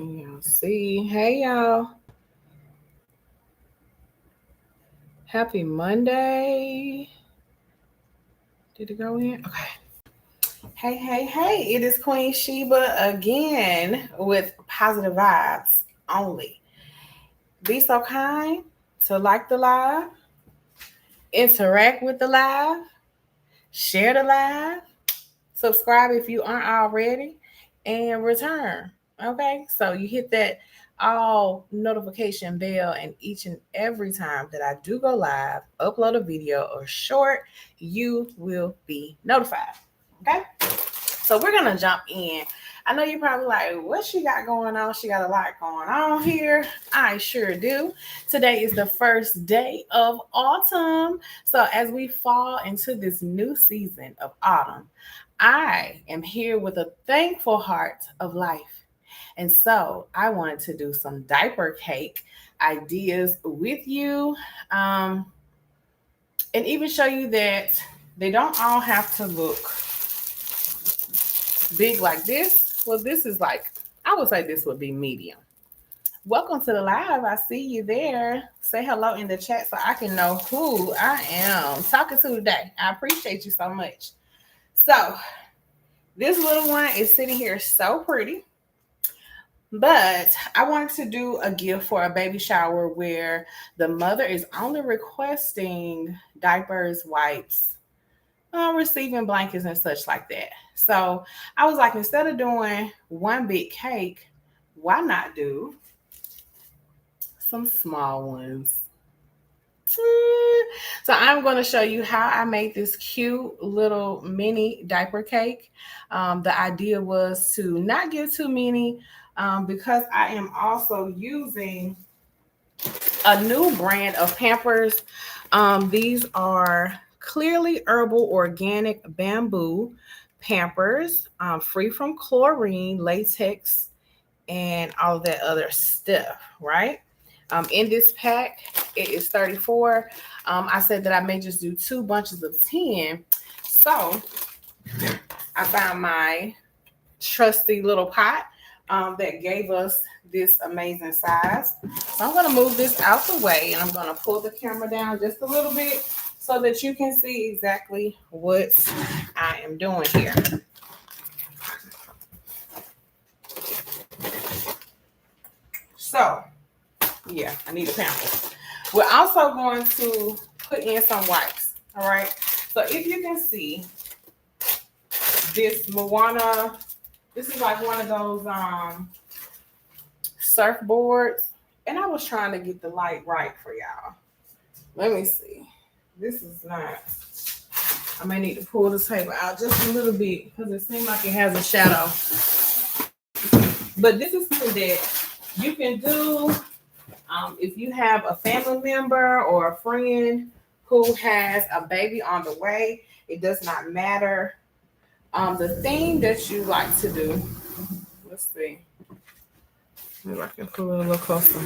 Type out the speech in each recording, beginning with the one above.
Can y'all see? Hey, y'all. Happy Monday. Did it go in? Okay. Hey. It is Queen Sheba again with positive vibes only. Be so kind to like the live, interact with the live, share the live, subscribe if you aren't already, and return. Okay, so you hit that all notification bell, and each and every time that I do go live, upload a video or short, you will be notified. Okay, so we're gonna jump in. I know you're probably like, what she got going on? She got a lot going on here. I sure do. Today is the first day of autumn. So as we fall into this new season of autumn, I am here with a thankful heart of life. And so I wanted to do some diaper cake ideas with you, and even show you that they don't all have to look big like this. Well, this is like, I would say this would be medium. Welcome to the live. I see you there. Say hello in the chat so I can know who I am talking to today. I appreciate you so much. So, this little one is sitting here so pretty. But I wanted to do a gift for a baby shower where the mother is only requesting diapers, wipes, receiving blankets and such like that. So I was like, instead of doing one big cake, why not do some small ones? So I'm going to show you how I made this cute little mini diaper cake. The idea was to not give too many because I am also using a new brand of Pampers. These are clearly herbal organic bamboo Pampers, free from chlorine, latex, and all of that other stuff, right? In this pack, it is 34. I said that I may just do 2 bunches of 10. So I found my trusty little pot that gave us this amazing size. So I'm going to move this out the way, and I'm going to pull the camera down just a little bit so that you can see exactly what I am doing here. So, yeah, I need a pamper. We're also going to put in some wipes. All right. So if you can see this Moana, this is like one of those surfboards. And I was trying to get the light right for y'all. Let me see. This is not, I may need to pull the table out just a little bit because it seems like it has a shadow. But this is something that you can do if you have a family member or a friend who has a baby on the way. It does not matter. The thing that you like to do, let's see. Maybe I can pull it a little closer.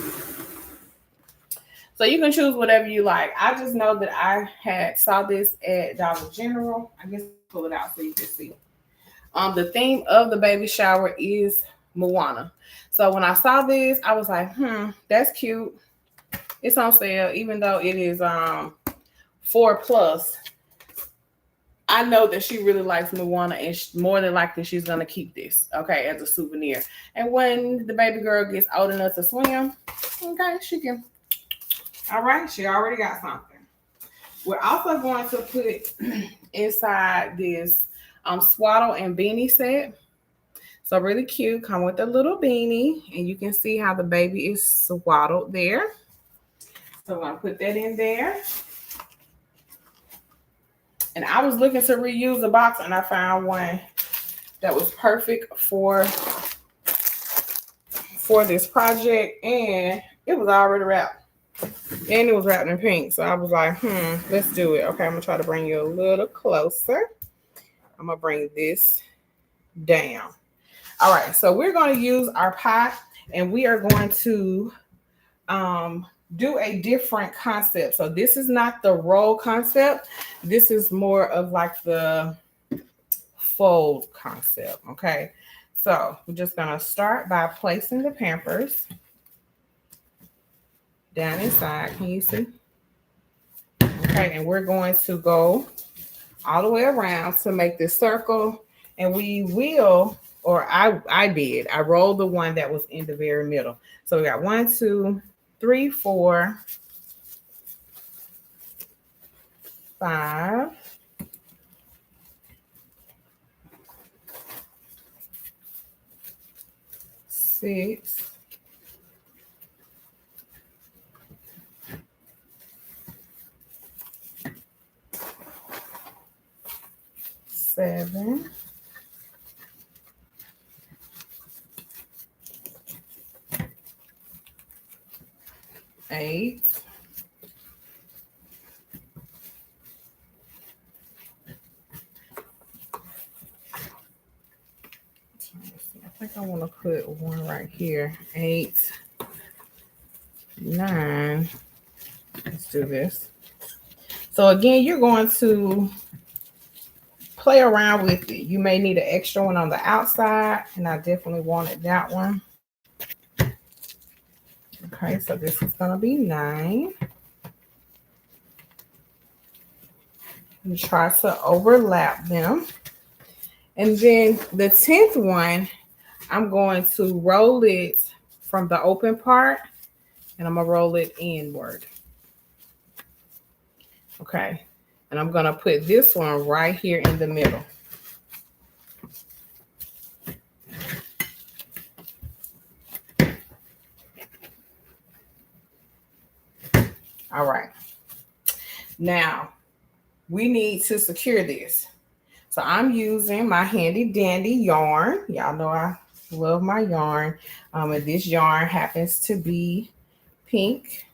So you can choose whatever you like. I just know that I saw this at Dollar General. I guess pull it out so you can see. The theme of the baby shower is Moana. So when I saw this, I was like, that's cute. It's on sale, even though it is 4+. I know that she really likes Moana, and more than likely she's gonna keep this, okay, as a souvenir. And when the baby girl gets old enough to swim, okay, she can. All right, she already got something. We're also going to put inside this swaddle and beanie set. So really cute, come with a little beanie, and you can see how the baby is swaddled there. So I'm gonna put that in there. And I was looking to reuse the box, and I found one that was perfect for this project, and it was already wrapped. And it was wrapped in pink. So I was like, let's do it. Okay, I'm gonna try to bring you a little closer. I'm gonna bring this down. All right, so we're gonna use our pot, and we are going to do a different concept. So this is not the roll concept. This is more of like the fold concept. Okay. So we're just going to start by placing the Pampers down inside. Can you see? Okay, and we're going to go all the way around to make this circle. And we will, or I did, I rolled the one that was in the very middle. So we got 1, 2, 3, 4, 5, 6, 7, 8, I think I want to put one right here. 8, 9. Let's do this. So again, you're going to play around with it. You may need an extra one on the outside, and I definitely wanted that one. Okay, so this is going to be 9. And try to overlap them. And then the 10th one, I'm going to roll it from the open part, and I'm going to roll it inward. Okay, and I'm going to put this one right here in the middle. All right. Now, we need to secure this. So I'm using my handy dandy yarn. Y'all know I love my yarn. And this yarn happens to be pink,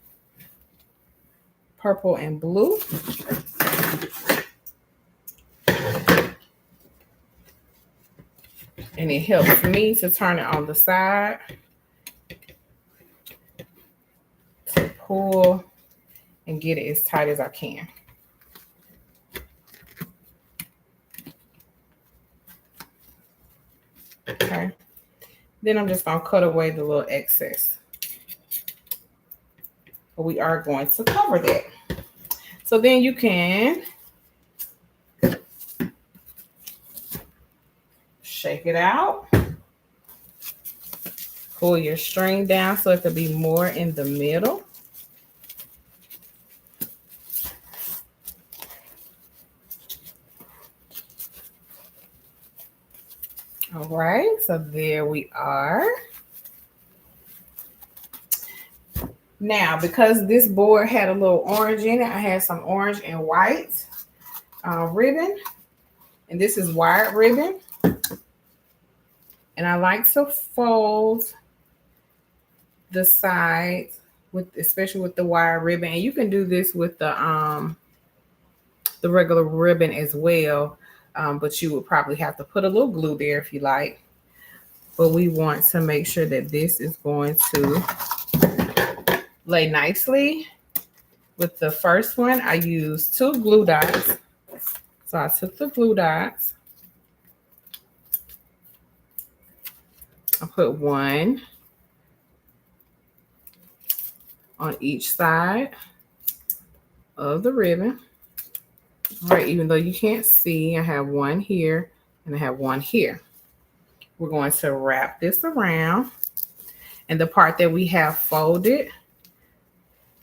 purple, and blue. And it helps me to turn it on the side to pull and get it as tight as I can. Okay. Then I'm just going to cut away the little excess. But we are going to cover that. So then you can shake it out. Pull your string down so it could be more in the middle. All right, so there we are. Now, because this board had a little orange in it, I had some orange and white ribbon. And this is wired ribbon. And I like to fold the sides, especially with the wire ribbon. And you can do this with the regular ribbon as well. But you would probably have to put a little glue there if you like. But we want to make sure that this is going to lay nicely. With the first one, I used 2 glue dots. So I took the glue dots. I put 1 on each side of the ribbon. All right, even though you can't see, I have 1 here and I have 1 here. We're going to wrap this around. And the part that we have folded,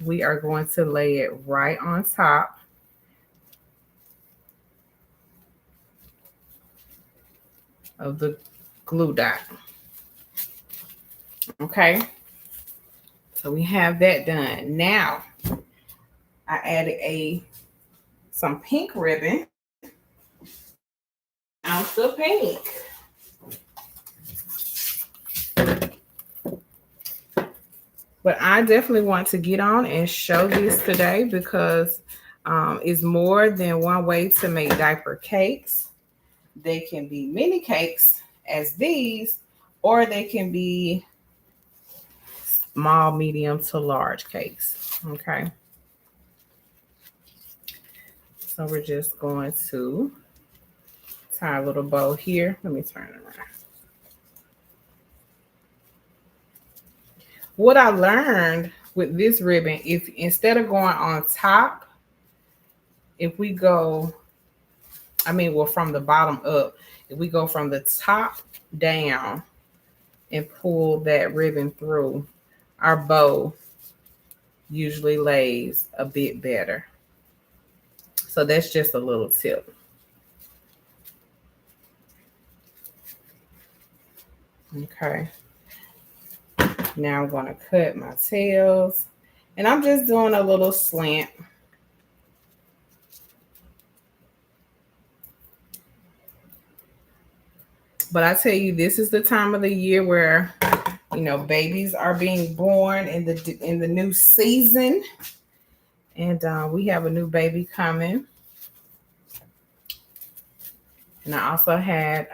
we are going to lay it right on top of the glue dot. Okay, so we have that done. Now, I added some pink ribbon. Ounce of pink. But I definitely want to get on and show this today because it's more than one way to make diaper cakes. They can be mini cakes as these, or they can be small, medium to large cakes. Okay. So we're just going to tie a little bow here. Let me turn it around. what I learned with this ribbon, if instead of going on top, if we go, well, from the bottom up, if we go from the top down and pull that ribbon through, our bow usually lays a bit better. So that's just a little tip. Okay. Now I'm going to cut my tails. And I'm just doing a little slant. But I tell you, this is the time of the year where, babies are being born in the new season. And we have a new baby coming. And I also had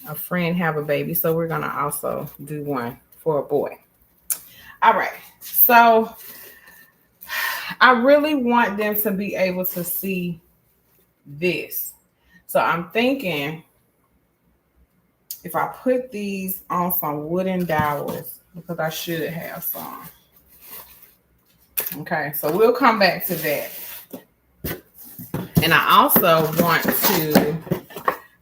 a friend have a baby. So we're going to also do one for a boy. All right. So I really want them to be able to see this. So I'm thinking if I put these on some wooden dowels, because I should have some. Okay, so we'll come back to that. And I also want to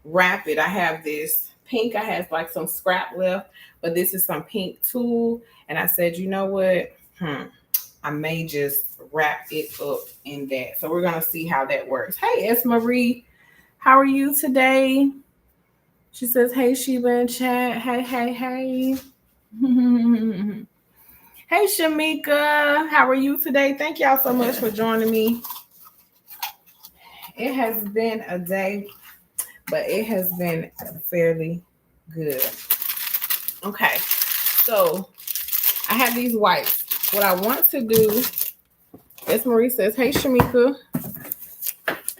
wrap it. I have this pink. I have like some scrap left, but this is some pink tulle. And I said, you know what? I may just wrap it up in that. So we're going to see how that works. Hey, S. Marie, how are you today? She says, hey, Sheba in chat. Hey, hey, hey. Hey, Shamika, how are you today? Thank y'all so much for joining me. It has been a day, but it has been fairly good. Okay, so I have these whites. What I want to do, as Marie says, hey, Shamika,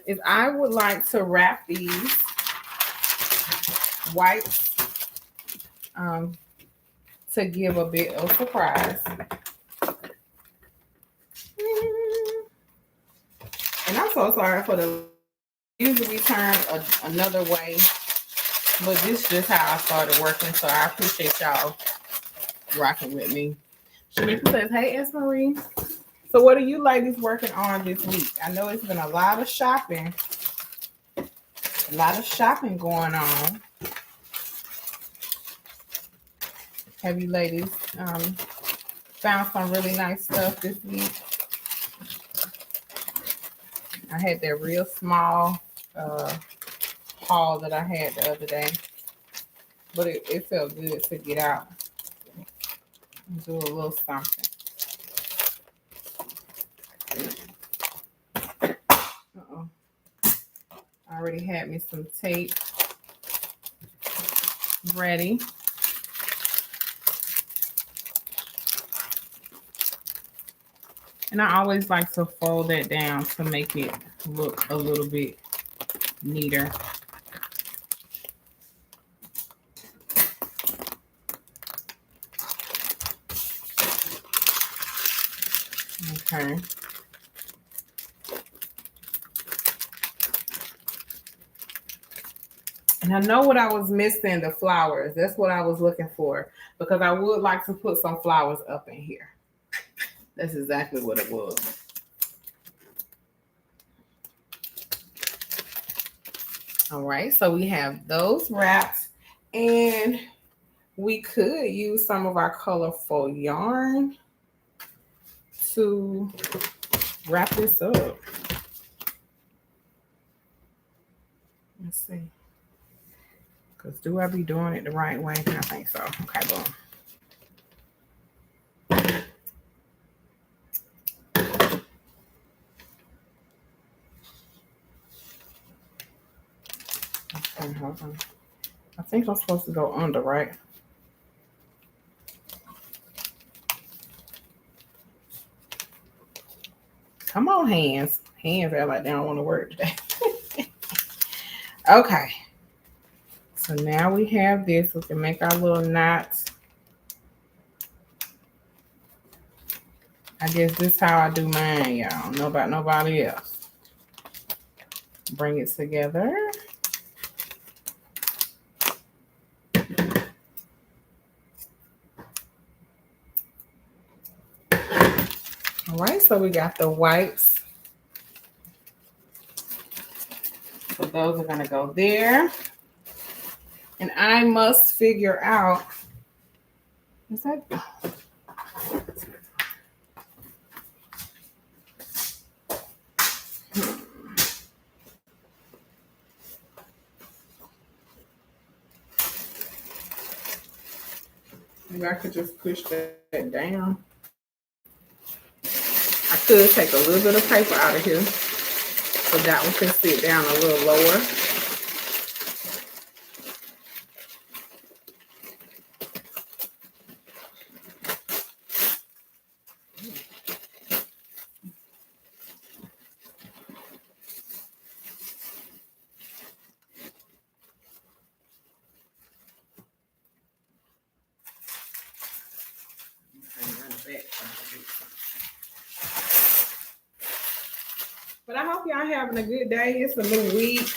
is I would like to wrap these whites to give a bit of surprise. And I'm so sorry for the usually turn another way, but this is just how I started working. So I appreciate y'all rocking with me. Shamika says, hey, S. Marie. So what are you ladies working on this week? I know it's been a lot of shopping. A lot of shopping going on. Have you ladies found some really nice stuff this week? I had that real small haul that I had the other day, but it felt good to get out and do a little something. I already had me some tape ready. And I always like to fold that down to make it look a little bit neater. Okay. And I know what I was missing, the flowers. That's what I was looking for, because I would like to put some flowers up in here. That's exactly what it was. All right, so we have those wrapped, and we could use some of our colorful yarn to wrap this up. Let's see. Because do I be doing it the right way? I think so. Okay, boom. Okay, hold on. I think I'm supposed to go under, right? Come on, hands. Hands are like they don't want to work today. Okay. So now we have this. We can make our little knots. I guess this is how I do mine, y'all. I don't know about nobody else. Bring it together. right, so we got the wipes. So those are going to go there. And I must figure out, is that... Maybe I could just push that down. I could take a little bit of paper out of here so that one can sit down a little lower. But I hope y'all having a good day. It's a new week.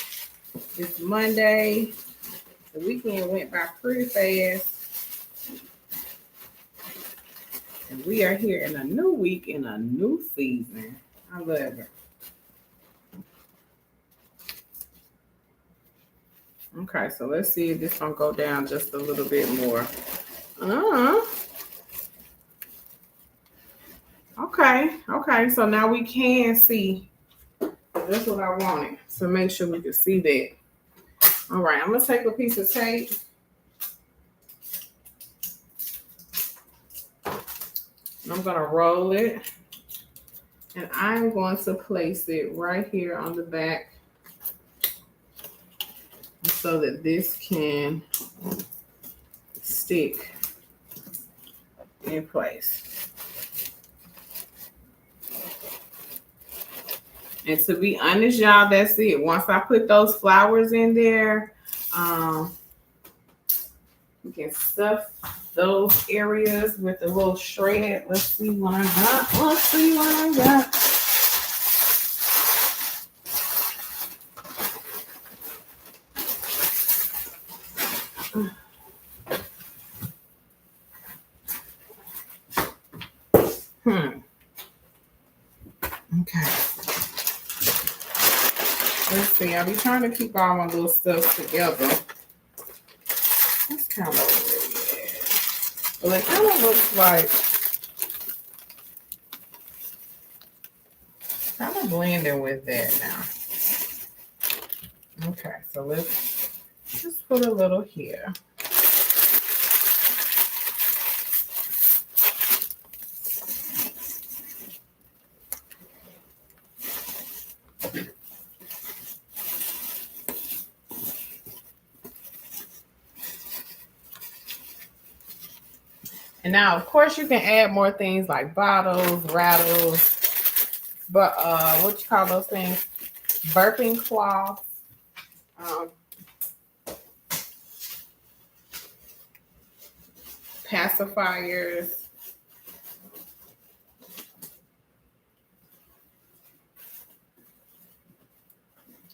It's Monday. The weekend went by pretty fast. And we are here in a new week, in a new season. I love it. Okay, so let's see if this one go down just a little bit more. Okay, so now we can see. That's what I wanted, so make sure we can see that. All right, I'm gonna take a piece of tape. I'm gonna roll it, and I'm going to place it right here on the back so that this can stick in place. And to be honest, y'all, that's it. Once I put those flowers in there, we can stuff those areas with a little shred. Let's see what I got. Let's see what I got. Okay. Let's see. I'll be trying to keep all my little stuff together. That's kind of weird. Well, it kind of looks like kind of blending with that now. Okay, so let's just put a little here. And now, of course, you can add more things like bottles, rattles, but what you call those things? Burping cloths. Pacifiers.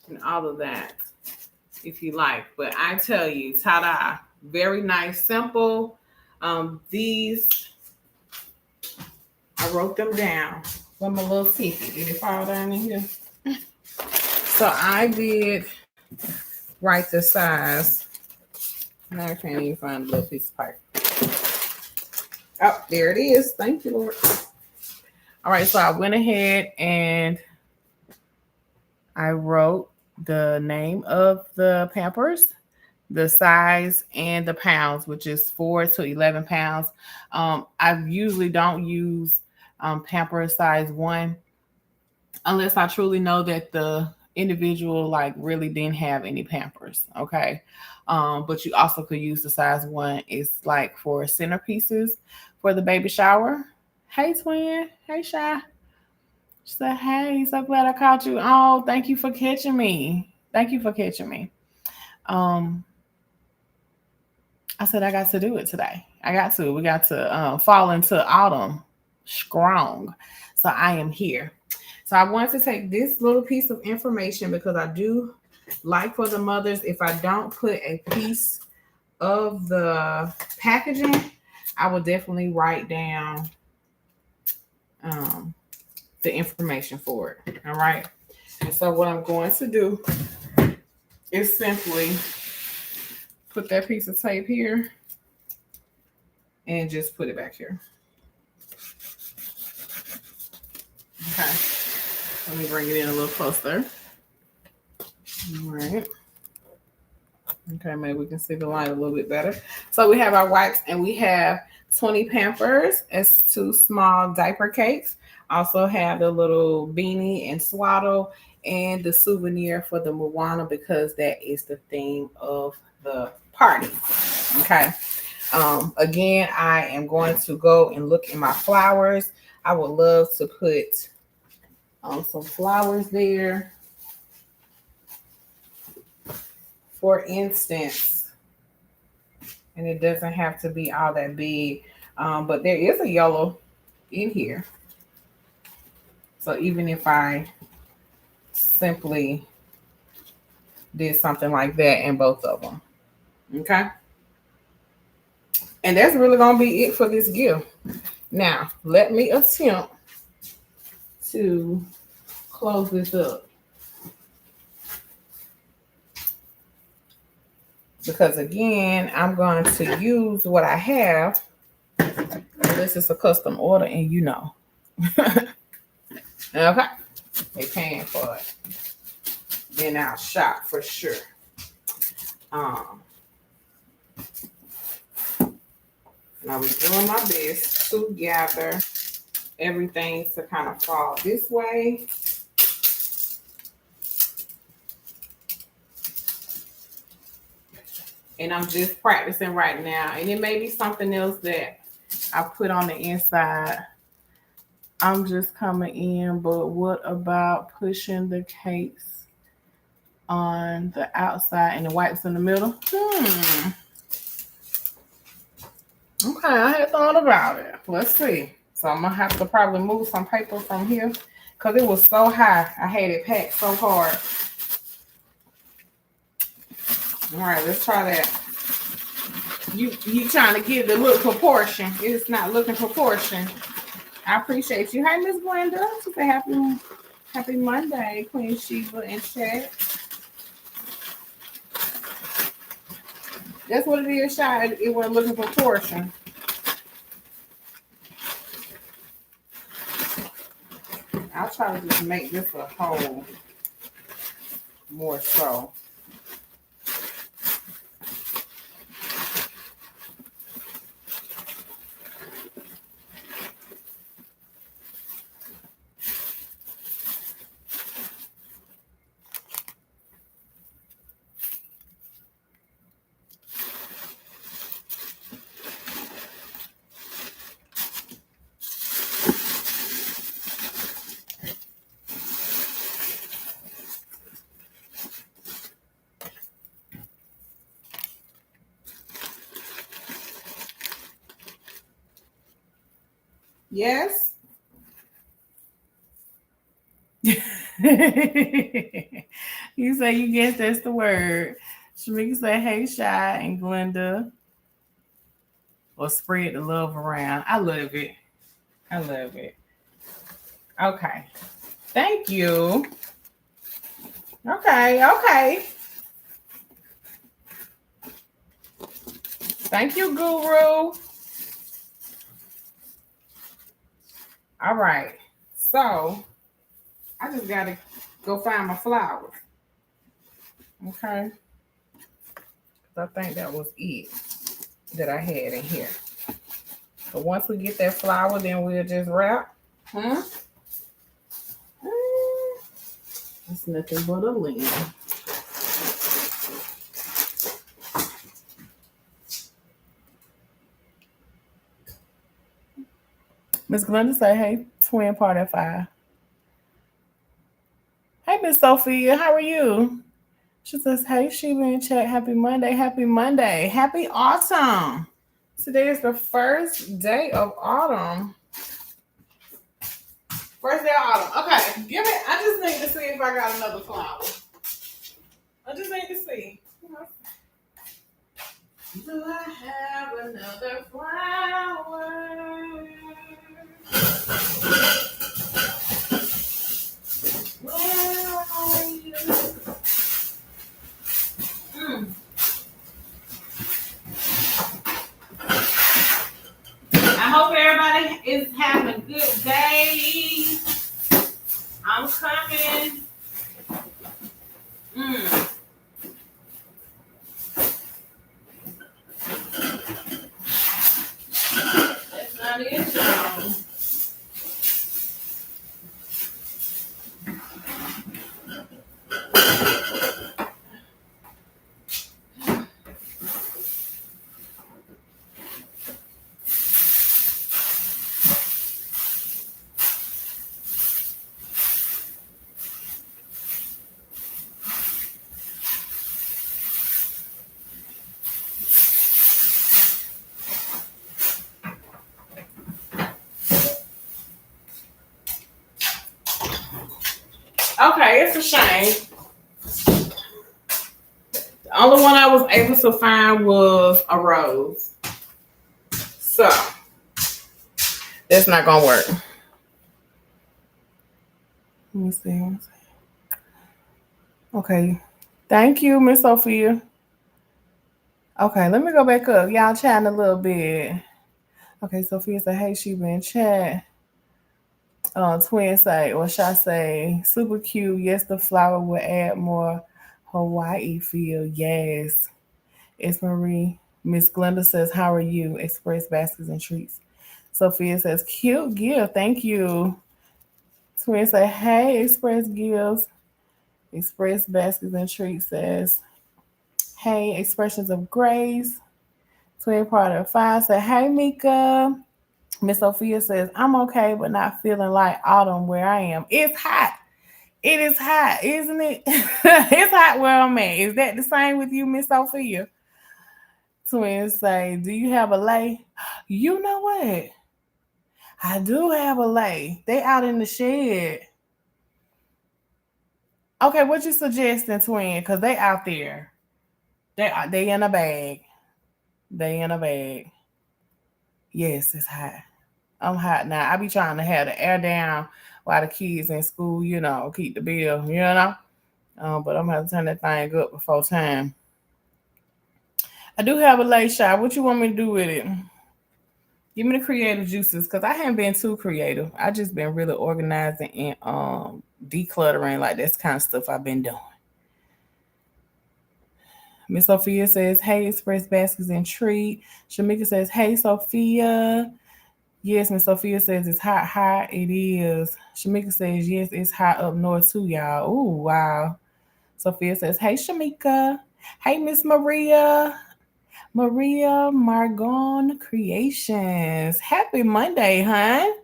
And all of that, if you like. But I tell you, ta-da, very nice, simple. These, I wrote them down. I'm a little ticky. Did it fall down in here? So I did write the size. Now I can't even find a little piece of paper. Oh, there it is. Thank you, Lord. All right, so I went ahead and I wrote the name of the Pampers, the size, and the pounds, which is 4 to 11 pounds. I usually don't use Pampers size 1 unless I truly know that the individual like really didn't have any Pampers. Okay. But you also could use the size 1. It's like for centerpieces for the baby shower. Hey, twin. Hey, Shy. She said, hey, so glad I caught you. Oh, thank you for catching me. Thank you for catching me. I said, I got to do it today. We got to fall into autumn strong. So I am here. So I wanted to take this little piece of information because I do like for the mothers, if I don't put a piece of the packaging, I will definitely write down the information for it. All right. And so what I'm going to do is simply put that piece of tape here and just put it back here. Okay. Let me bring it in a little closer. All right. Okay, maybe we can see the light a little bit better. So we have our wipes and we have 20 Pampers as 2 small diaper cakes. Also have the little beanie and swaddle and the souvenir for the Moana because that is the theme of the party. Okay. Again, I am going to go and look in my flowers. I would love to put some flowers there. For instance, and it doesn't have to be all that big, but there is a yellow in here. So even if I simply did something like that in both of them, okay? And that's really going to be it for this gift. Now, let me attempt to close this up. Because again, I'm going to use what I have. This is a custom order and you know. Okay. They paying for it. Then I'll shop for sure. I was doing my best to gather everything to kind of fall this way. And I'm just practicing right now. And it may be something else that I put on the inside. I'm just coming in, but what about pushing the cakes on the outside and the wipes in the middle? Okay, I had thought about it. Let's see. So I'm going to have to probably move some paper from here because it was so high. I had it packed so hard. All right, let's try that. You trying to get the look proportion. It's not looking proportion. I appreciate you. Hey, Miss Glenda. She said happy Monday, Queen Sheba and chat. That's what it is, Shy. It wasn't looking proportion. I'll try to just make this a whole more so. Yes. You say you guess that's the word. Shamika say, hey, Shy and Glenda. Or spread the love around. I love it. I love it. Okay. Thank you. Okay. Thank you, Guru. All right. So, I just got to go find my flowers. Okay. I think that was it that I had in here. So once we get that flower, then we'll just wrap. It's nothing but a lid. Miss Glenda say, hey, twin part at 5. Hey, Miss Sophia, how are you? She says, hey, Sheba in chat, happy Monday, happy Monday, happy autumn. Today is the first day of autumn. First day of autumn. Okay, I just need to see if I got another flower. I just need to see. Do I have another flower? is having a good day. I'm coming. Mm, that's not it, y'all. Okay, it's a shame. The only one I was able to find was a rose. So that's not gonna work. Let me see. Okay. Thank you, Miss Sophia. Okay, let me go back up. Y'all chatting a little bit. Okay, Sophia said, hey, she been chat. Twin say, or should I say, super cute. Yes, the flower will add more Hawaii feel. Yes. It's Marie. Miss Glenda says, how are you? Express baskets and treats. Sophia says, cute gift. Thank you. Twin say, hey, Express Gifts. Express baskets and treats says, hey, expressions of grace. Twin part of five said, hey, Mika. Miss Sophia says, I'm okay, but not feeling like autumn where I am. It's hot. It is hot, isn't it? It's hot where I'm at. Is that the same with you, Miss Sophia? Twins say, do you have a lay? You know what? I do have a lay. They out in the shed. Okay, what you suggesting, twin? Because they out there. They in a bag. They in a bag. Yes, it's hot. I'm hot now. I be trying to have the air down while the kids in school, keep the bill, but I'm gonna have to turn that thing up before time. I do have a late shot. What you want me to do with it? Give me the creative juices because I haven't been too creative. I just been really organizing and decluttering. Like that's kind of stuff I've been doing. Miss Sophia says, hey, Express Baskets and Treat. Shamika says, hey, Sophia. Yes, Miss Sophia says it's hot, hot. It is. Shamika says, yes, it's hot up north too, y'all. Ooh, wow. Sophia says, hey, Shamika. Hey, Miss Maria. Maria Margon Creations. Happy Monday, hon.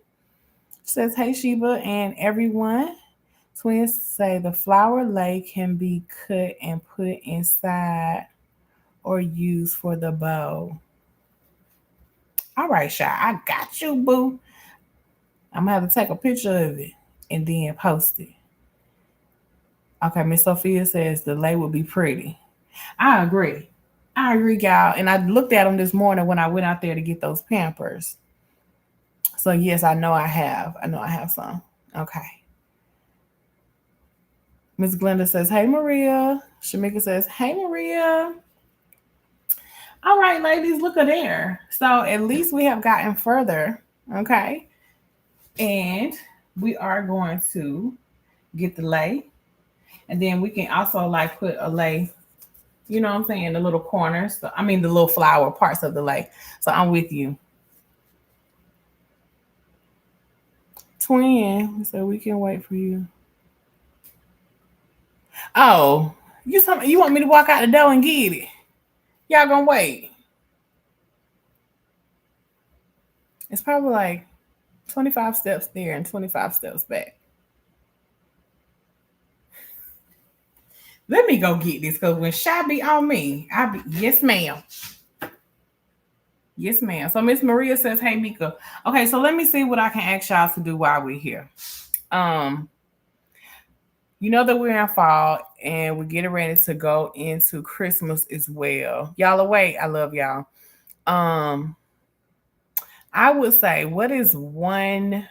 Says, hey, Sheba and everyone. Twins say the flower lei can be cut and put inside or used for the bow. All right, Shy, I got you, boo. I'm gonna have to take a picture of it and then post it. Okay, Miss Sophia says the lei would be pretty. I agree. I agree, y'all. And I looked at them this morning when I went out there to get those Pampers. So yes, I know I have. I know I have some. Okay. Miss Glenda says, hey Maria. Shamika says, hey Maria. All right, ladies, look at there. So at least we have gotten further. Okay. And we are going to get the lei. And then we can also like put a lei, you know what I'm saying, the little corners. So, I mean the little flower parts of the lei. So I'm with you. Twin, so we can wait for you. Oh, you want me to walk out the door and get it? Y'all gonna wait? It's probably like 25 steps there and 25 steps back. Let me go get this because when Shy be on me, I be yes, ma'am. Yes, ma'am. So Miss Maria says, hey Mika. Okay, so let me see what I can ask y'all to do while we're here. Um, you know that we're in fall and we're getting ready to go into Christmas as well. Y'all awake? I love y'all. Um, I would say what is one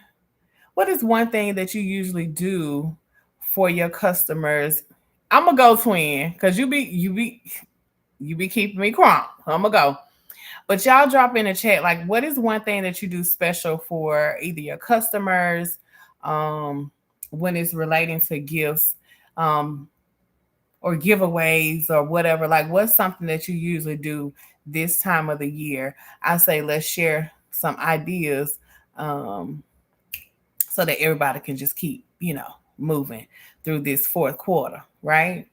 thing that you usually do for your customers? I'm gonna go twin because you be keeping me crump. I'm gonna go. But y'all drop in the chat, like, what is one thing that you do special for either your customers, um, when it's relating to gifts, um, or giveaways or whatever? Like, what's something that you usually do this time of the year? I say let's share some ideas, um, so that everybody can just keep, moving through this fourth quarter, right?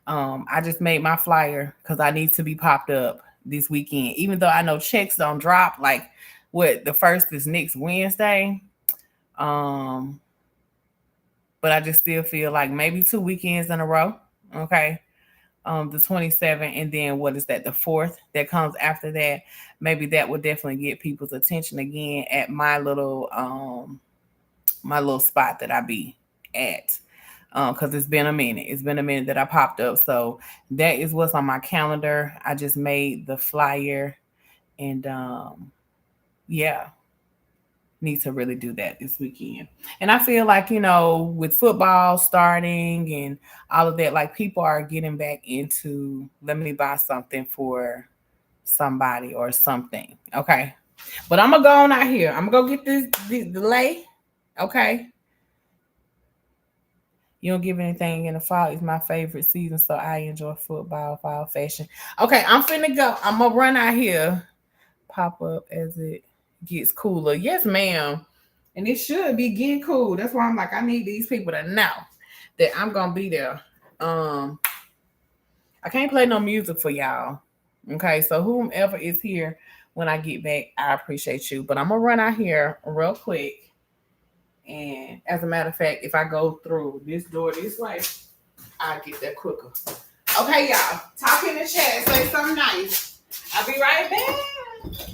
I just made my flyer because I need to be popped up this weekend. Even though I know checks don't drop, like what the first is next Wednesday. Um, but I just still feel like maybe 2 weekends in a row. Okay. The 27th, and then what is that? The fourth that comes after that. Maybe that will definitely get people's attention again at my little spot that I be at. Because it's been a minute. It's been a minute that I popped up. So that is what's on my calendar. I just made the flyer, and yeah, need to really do that this weekend. And I feel like, with football starting and all of that, like people are getting back into, let me buy something for somebody or something. Okay. But I'm gonna go on out here. I'm gonna go get this delay. Okay. You don't give anything in the fall. It's my favorite season, so I enjoy football, fall fashion. Okay, I'm finna go. I'm gonna run out here, pop up as it gets cooler. Yes, ma'am. And it should be getting cool. That's why I'm like, I need these people to know that I'm gonna be there. Um, I can't play no music for y'all. Okay, so whomever is here when I get back, I appreciate you. But I'm gonna run out here real quick. And as a matter of fact, if I go through this door this way, I'll get there quicker. Okay, y'all. Talk in the chat. Say something nice. I'll be right back.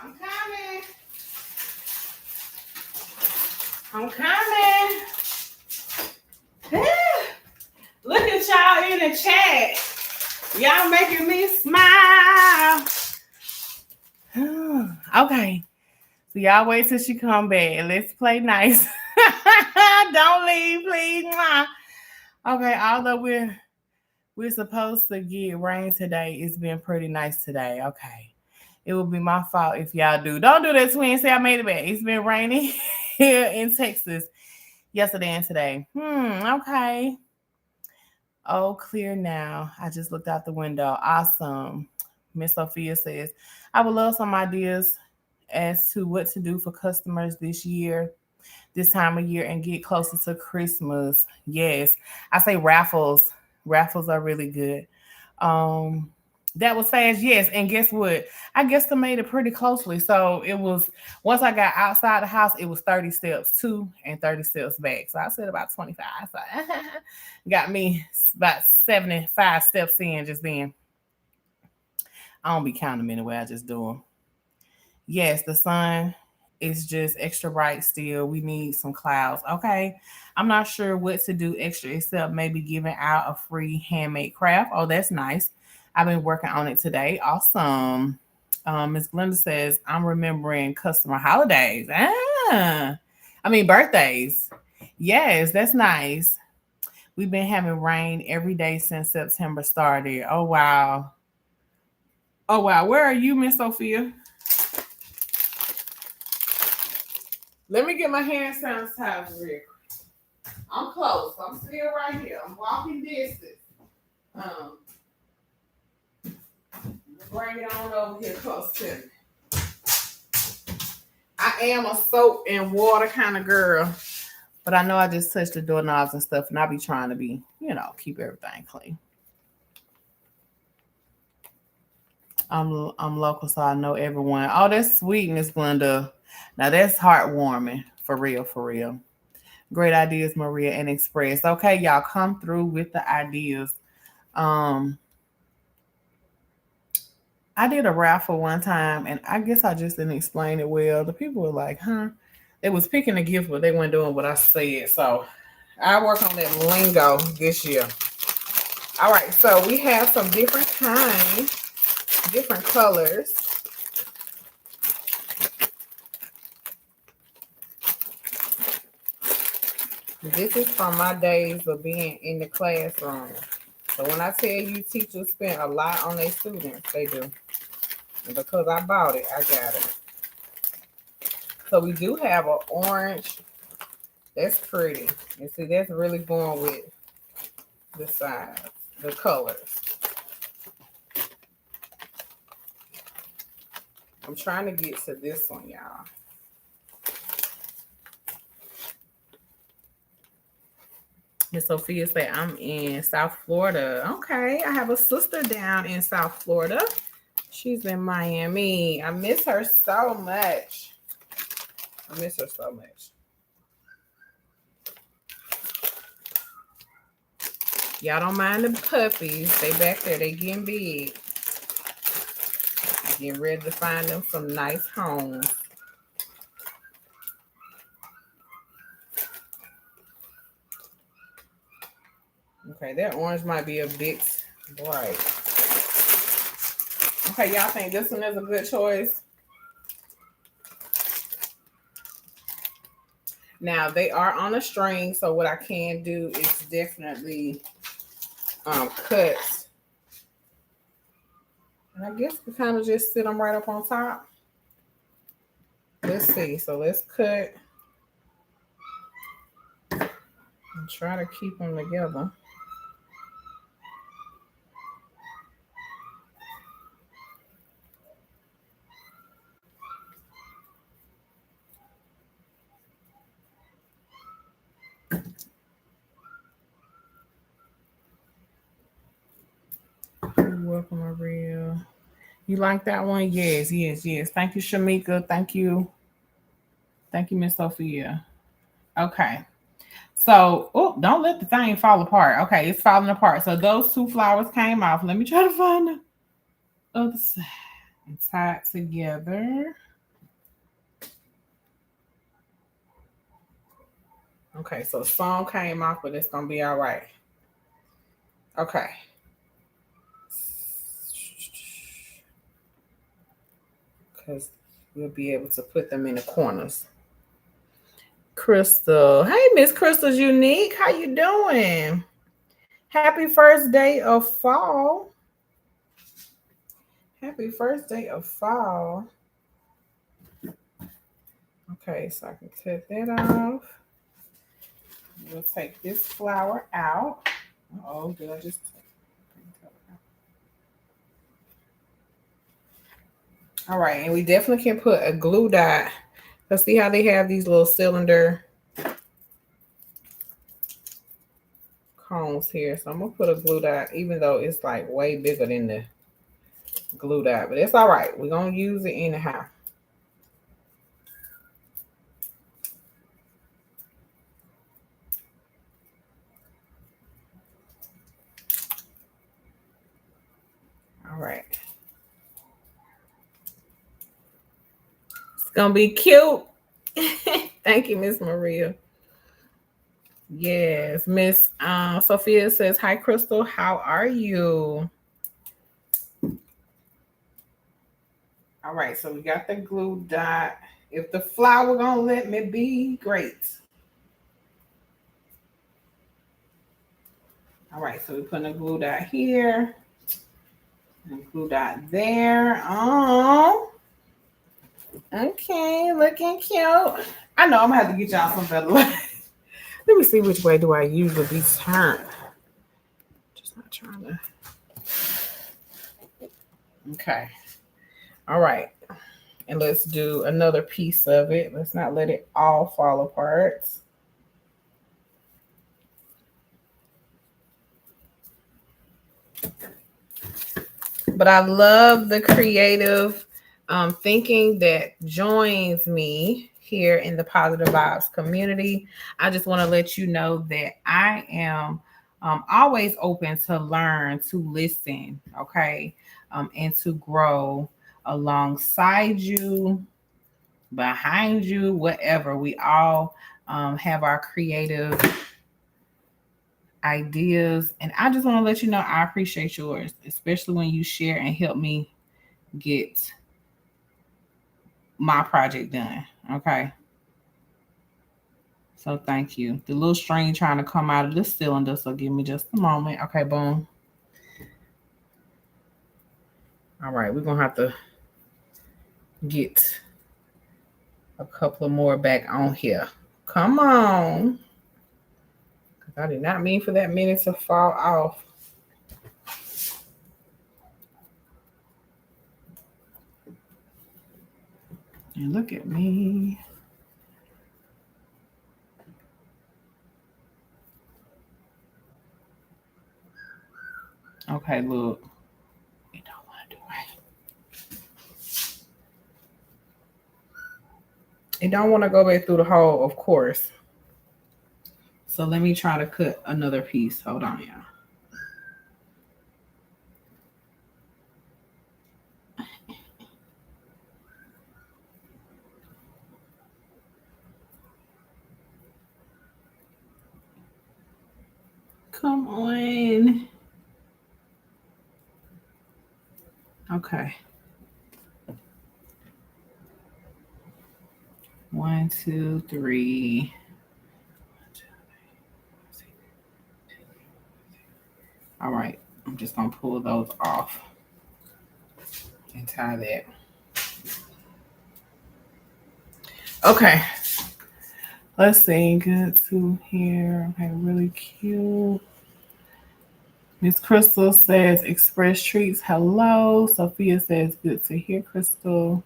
I'm coming. I'm coming. Look at y'all in the chat. Y'all making me smile. Okay. So y'all wait till she come back. Let's play nice. Don't leave, please. Okay, although we're supposed to get rain today, it's been pretty nice today. Okay. It will be my fault if y'all do. Don't do that, twin. Say I made it back. It's been raining here in Texas yesterday and today. Okay. Oh, clear now. I just looked out the window. Awesome. Miss Sophia says, I would love some ideas as to what to do for customers this time of year, and get closer to Christmas. Yes. I say raffles. Raffles are really good. Um, that was fast, yes. And guess what? I guesstimated pretty closely. So it was, once I got outside the house, it was 30 steps to and 30 steps back. So I said about 25. So got me about 75 steps in just then. I don't be counting them anyway. I just do them. Yes, the sun is just extra bright still. We need some clouds. Okay. I'm not sure what to do extra except maybe giving out a free handmade craft. Oh, that's nice. I've been working on it today. Awesome. Miss Glenda says, I'm remembering customer holidays. I mean, birthdays. Yes, that's nice. We've been having rain every day since September started. Oh wow. Oh wow. Where are you, Miss Sophia? Let me get my hand sanitizer real quick. I'm close. I'm still right here. I'm walking distance. Um, bring it on over here close to me. I am a soap and water kind of girl, but I know I just touch the doorknobs and stuff, and I be trying to be, keep everything clean. I'm local, so I know everyone. Oh, that's sweet, Miss Glenda. Now that's heartwarming, for real, for real. Great ideas, Maria and Express. Okay, y'all come through with the ideas. Um, I did a raffle one time, and I guess I just didn't explain it well. The people were like, "Huh?" They was picking a gift, but they weren't doing what I said. So I work on that lingo this year. All right, so we have some different kinds, different colors. This is from my days of being in the classroom. So when I tell you teachers spend a lot on their students, they do. And because I bought it, I got it. So we do have an orange. That's pretty. And see, that's really going with the size, the colors. I'm trying to get to this one, y'all. Miss Sophia said, I'm in South Florida. Okay, I have a sister down in South Florida. She's in Miami. I miss her so much. I miss her so much. Y'all don't mind the puppies. They back there. They getting big. Getting ready to find them some nice homes. Okay, that orange might be a bit bright. Okay, y'all think this one is a good choice? Now, they are on a string, so what I can do is definitely cut. And I guess we kind of just sit them right up on top. Let's see. So let's cut and try to keep them together. You're welcome, Maria. You like that one? Yes, yes, yes. Thank you, Shamika. Thank you. Thank you, Miss Sophia. Okay. So, oh, don't let the thing fall apart. Okay, it's falling apart. So those two flowers came off. Let me try to find the other side and tie it together. Okay, so some came off, but it's gonna be all right. Okay. Because we'll be able to put them in the corners. Crystal. Hey, Miss Crystal's Unique. How you doing? Happy first day of fall. Happy first day of fall. Okay, so I can cut that off. We'll take this flower out. Oh, did I just... All right, and we definitely can put a glue dot. Let's see how they have these little cylinder cones here. So I'm gonna put a glue dot, even though it's like way bigger than the glue dot, but it's all right. We're gonna use it anyhow. All right. It's gonna be cute. Thank you, Miss Maria. Yes, Miss Sophia says, hi, Crystal. How are you? All right, so we got the glue dot. If the flower gonna let me be, great. All right, so we're putting a glue dot here and glue dot there. Oh, okay, looking cute. I know I'm gonna have to get y'all some better light. Let me see which way do I usually be turned. Just not trying to. Okay. All right. And let's do another piece of it. Let's not let it all fall apart. But I love the creative thinking that joins me here in the Positive Vibes community. I just want to let you know that I am always open to learn, to listen, okay, and to grow alongside you, behind you, whatever. We all have our creative ideas, and I just want to let you know I appreciate yours, especially when you share and help me get my project done. Okay. So thank you. The little string trying to come out of the cylinder, so give me just a moment. Okay, boom. All right, we're gonna have to get a couple of more back on here. Come on. I did not mean for that minute to fall off. And look at me. Okay, look. It don't want to do right. It don't want to go back through the hole, of course. So let me try to cut another piece. Hold on, y'all. Come on. Okay. 1, 2, 3. All right. I'm just going to pull those off and tie that. Okay. Let's see. Good to here. Okay, really cute. Miss Crystal says express treats. Hello. Sophia says good to hear, Crystal.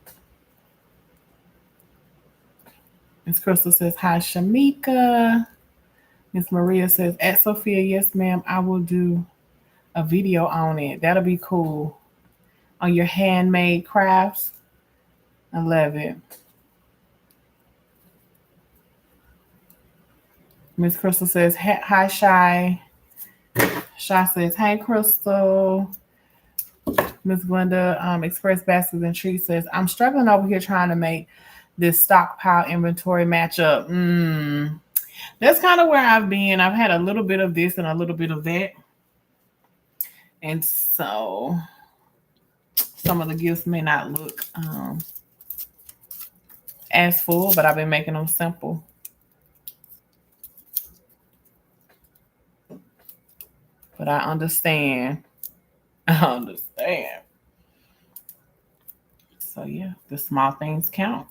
Miss Crystal says hi, Shamika. Miss Maria says at Sophia, yes, ma'am. I will do a video on it. That'll be cool. On your handmade crafts. I love it. Miss Crystal says hi, Shy. Shy says hey, Crystal. Miss Glenda, Express Baskets and Treats says, I'm struggling over here trying to make this stockpile inventory match up. That's kind of where I've been. I've had a little bit of this and a little bit of that. And so some of the gifts may not look as full, but I've been making them simple. But I understand. I understand. So yeah, the small things count.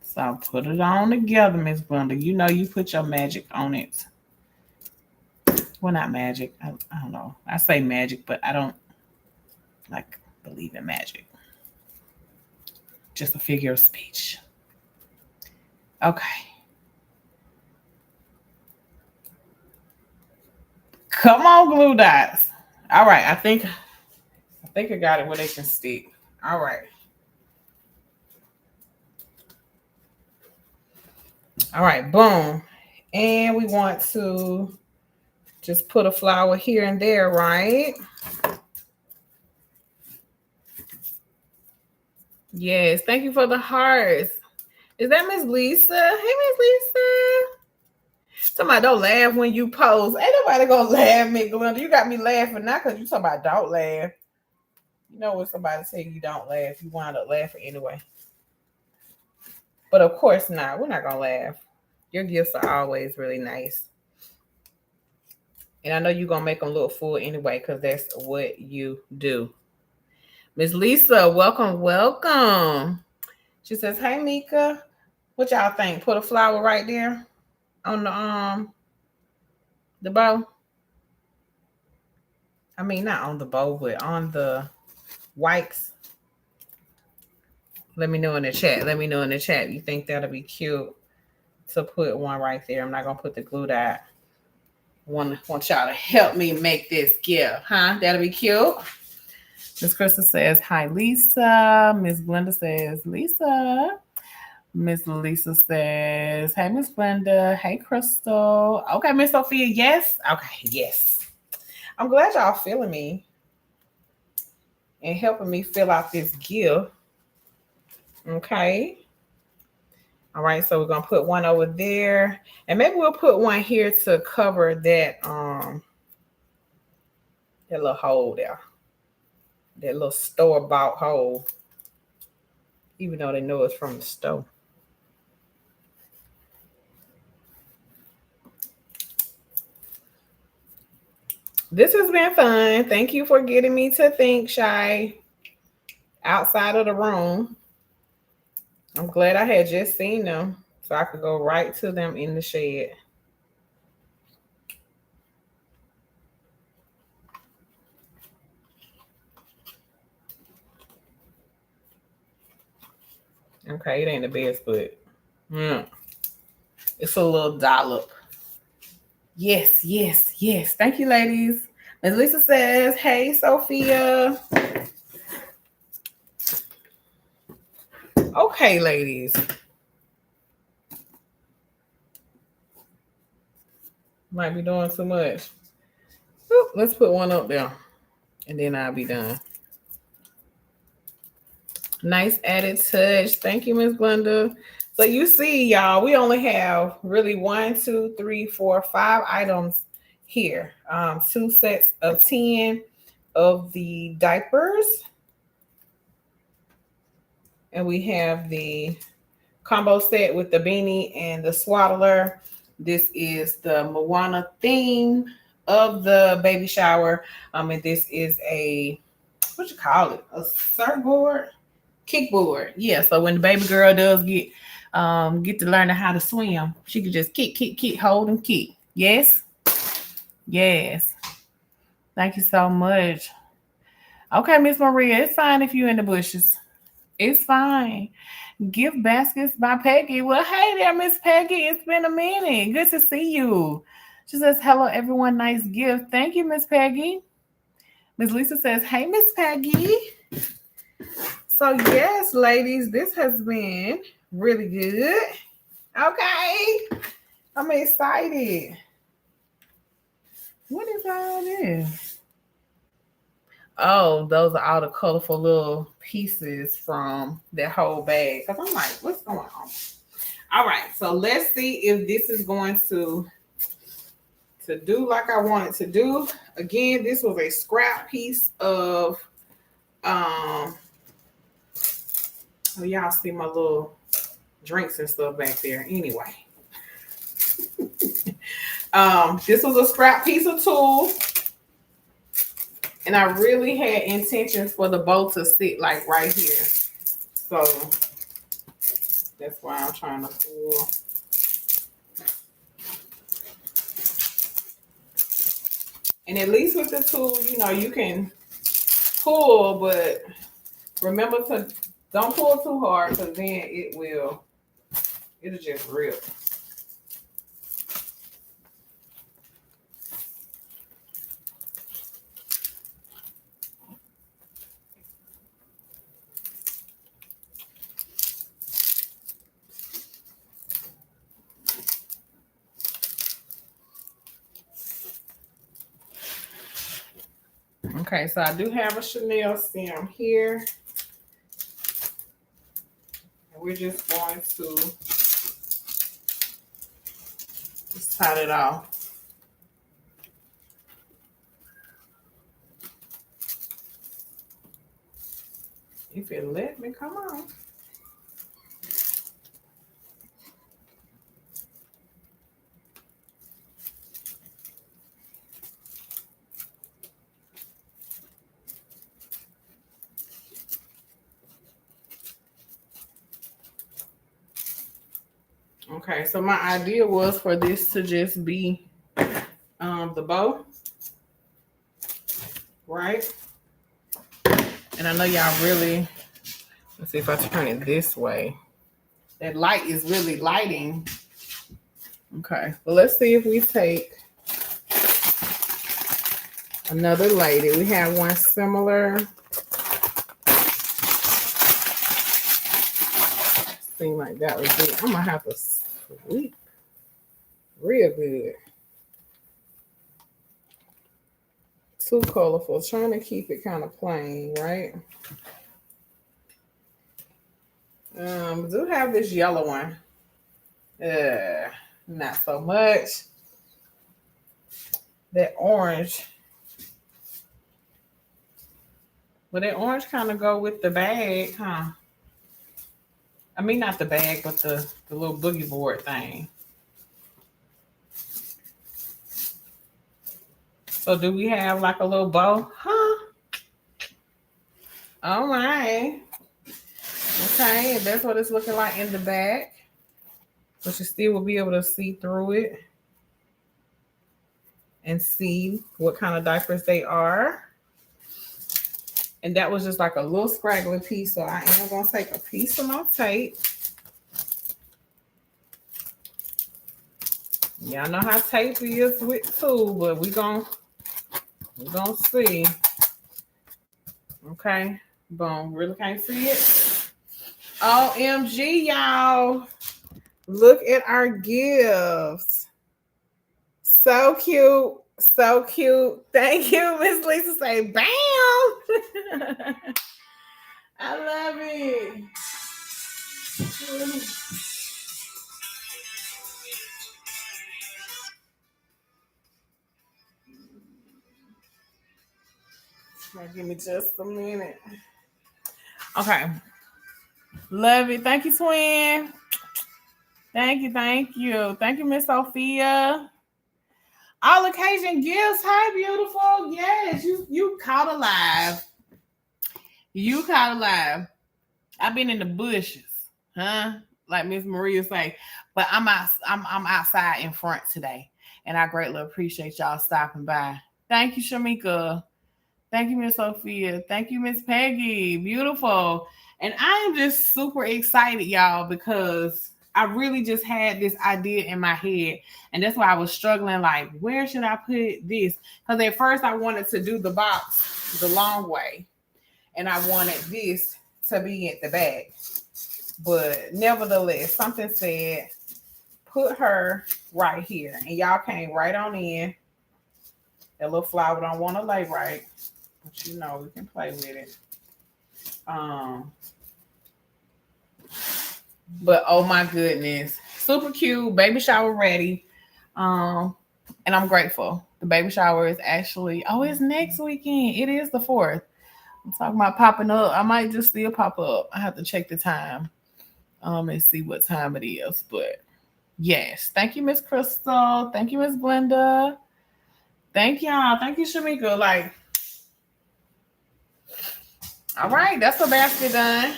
So put it on together, Miss Glenda. You know you put your magic on it. Well, not magic. I don't know. I say magic, but I don't like believe in magic. Just a figure of speech. Okay. Come on, glue dots. All right. I think I got it where they can stick. All right. All right. Boom. And we want to just put a flower here and there, right? Yes. Thank you for the hearts. Is that Miss Lisa? Hey, Miss Lisa. Somebody don't laugh when you post. Ain't nobody gonna laugh, Miss Glenda. You got me laughing now because you talking about don't laugh. You know when somebody say you don't laugh, you wind up laughing anyway. But of course not. We're not gonna laugh. Your gifts are always really nice. And I know you're going to make them look full anyway because that's what you do. Miss Lisa, welcome, welcome. She says, hey, Mika. What y'all think? Put a flower right there on the bow. I mean, not on the bow, but on the wikes. Let me know in the chat. Let me know in the chat. You think that'll be cute to put one right there? I'm not going to put the glue dot. Want y'all to help me make this gift, huh? That'll be cute. Miss Crystal says, hi, Lisa. Miss Glenda says, Lisa. Miss Lisa says, hey, Miss Glenda. Hey, Crystal. Okay, Miss Sophia, yes? Okay, yes. I'm glad y'all feeling me and helping me fill out this gift. Okay. All right, so we're going to put one over there. And maybe we'll put one here to cover that little hole there. That little store-bought hole. Even though they know it's from the store. This has been fun. Thank you for getting me to think, Shy, outside of the room. I'm glad I had just seen them so I could go right to them in the shed. Okay, it ain't the best, but it's a little dollop. Yes, yes, yes. Thank you, ladies. Ms. Lisa says, hey, Sophia. Okay, ladies. Might be doing too much. Oop, let's put one up there, and then I'll be done. Nice added touch. Thank you, Miss Glenda. So you see, y'all, we only have really 1, 2, 3, 4, 5 items here. 2 sets of 10 of the diapers. And we have the combo set with the beanie and the swaddler. This is the Moana theme of the baby shower. And this is a, what you call it? A surfboard? Kickboard. Yeah, so when the baby girl does get to learn how to swim, she can just kick, hold and kick. Yes? Yes. Thank you so much. Okay, Miss Maria, it's fine if you're in the bushes. It's fine. Gift baskets by Peggy. Well, hey there, Miss Peggy. It's been a minute. Good to see you. She says, hello, everyone. Nice gift. Thank you, Miss Peggy. Miss Lisa says, hey, Miss Peggy. So, yes, ladies, this has been really good. Okay. I'm excited. What is all this? Oh, those are all the colorful little pieces from that whole bag. Because I'm like, what's going on? All right. So, let's see if this is going to do like I want it to do. Again, this was a scrap piece of oh, y'all see my little drinks and stuff back there. Anyway. This was a scrap piece of tool. And I really had intentions for the bow to sit like right here. So that's why I'm trying to pull. And at least with the tool, you know, you can pull, but remember to don't pull too hard because then it'll just rip. Okay, so I do have a Chanel stem here. And we're just going to just tie it off. If it let me, come on. Okay, so my idea was for this to just be the bow, right? And I know y'all really, let's see if I turn it this way. That light is really lighting. Okay, well, let's see if we take another lady. We have one similar. Seemed like that was it. I'm gonna have to sweep real good. Too colorful. Trying to keep it kind of plain, right? Do have this yellow one. Not so much. That orange. But that orange kind of go with the bag, huh? I mean, not the bag, but the little boogie board thing. So do we have like a little bow? Huh? All right. Okay, that's what it's looking like in the back. But you still will be able to see through it and see what kind of diapers they are. And that was just like a little scraggly piece. So I am going to take a piece of my tape. Y'all know how tape is with too, but we're gonna see. Okay, boom. Really can't see it. OMG, y'all. Look at our gifts. So cute. So cute. Thank you, Miss Lisa. Say bam. I love it. Now give me just a minute. Okay. Love it. Thank you, twin. Thank you. Thank you. Thank you, Miss Sophia. All occasion gifts. Hi, beautiful. Yes, you caught alive. You caught alive. I've been in the bushes, huh? Like Miss Maria say, but I'm outside in front today, and I greatly appreciate y'all stopping by. Thank you, Shamika. Thank you, Miss Sophia. Thank you, Miss Peggy. Beautiful. And I am just super excited, y'all, because I really just had this idea in my head. And that's why I was struggling, like, where should I put this? Because at first I wanted to do the box the long way. And I wanted this to be at the back. But nevertheless, something said, put her right here. And y'all came right on in. That little flower don't want to lay right. But you know, we can play with it. But oh my goodness, super cute, baby shower ready. And I'm grateful. The baby shower is actually, it's next weekend. It is the 4th. I'm talking about popping up. I might just still pop up. I have to check the time and see what time it is. But yes, thank you, Miss Crystal. Thank you, Miss Glenda. Thank y'all. Thank you, Shamika. Like, all right, that's a basket done.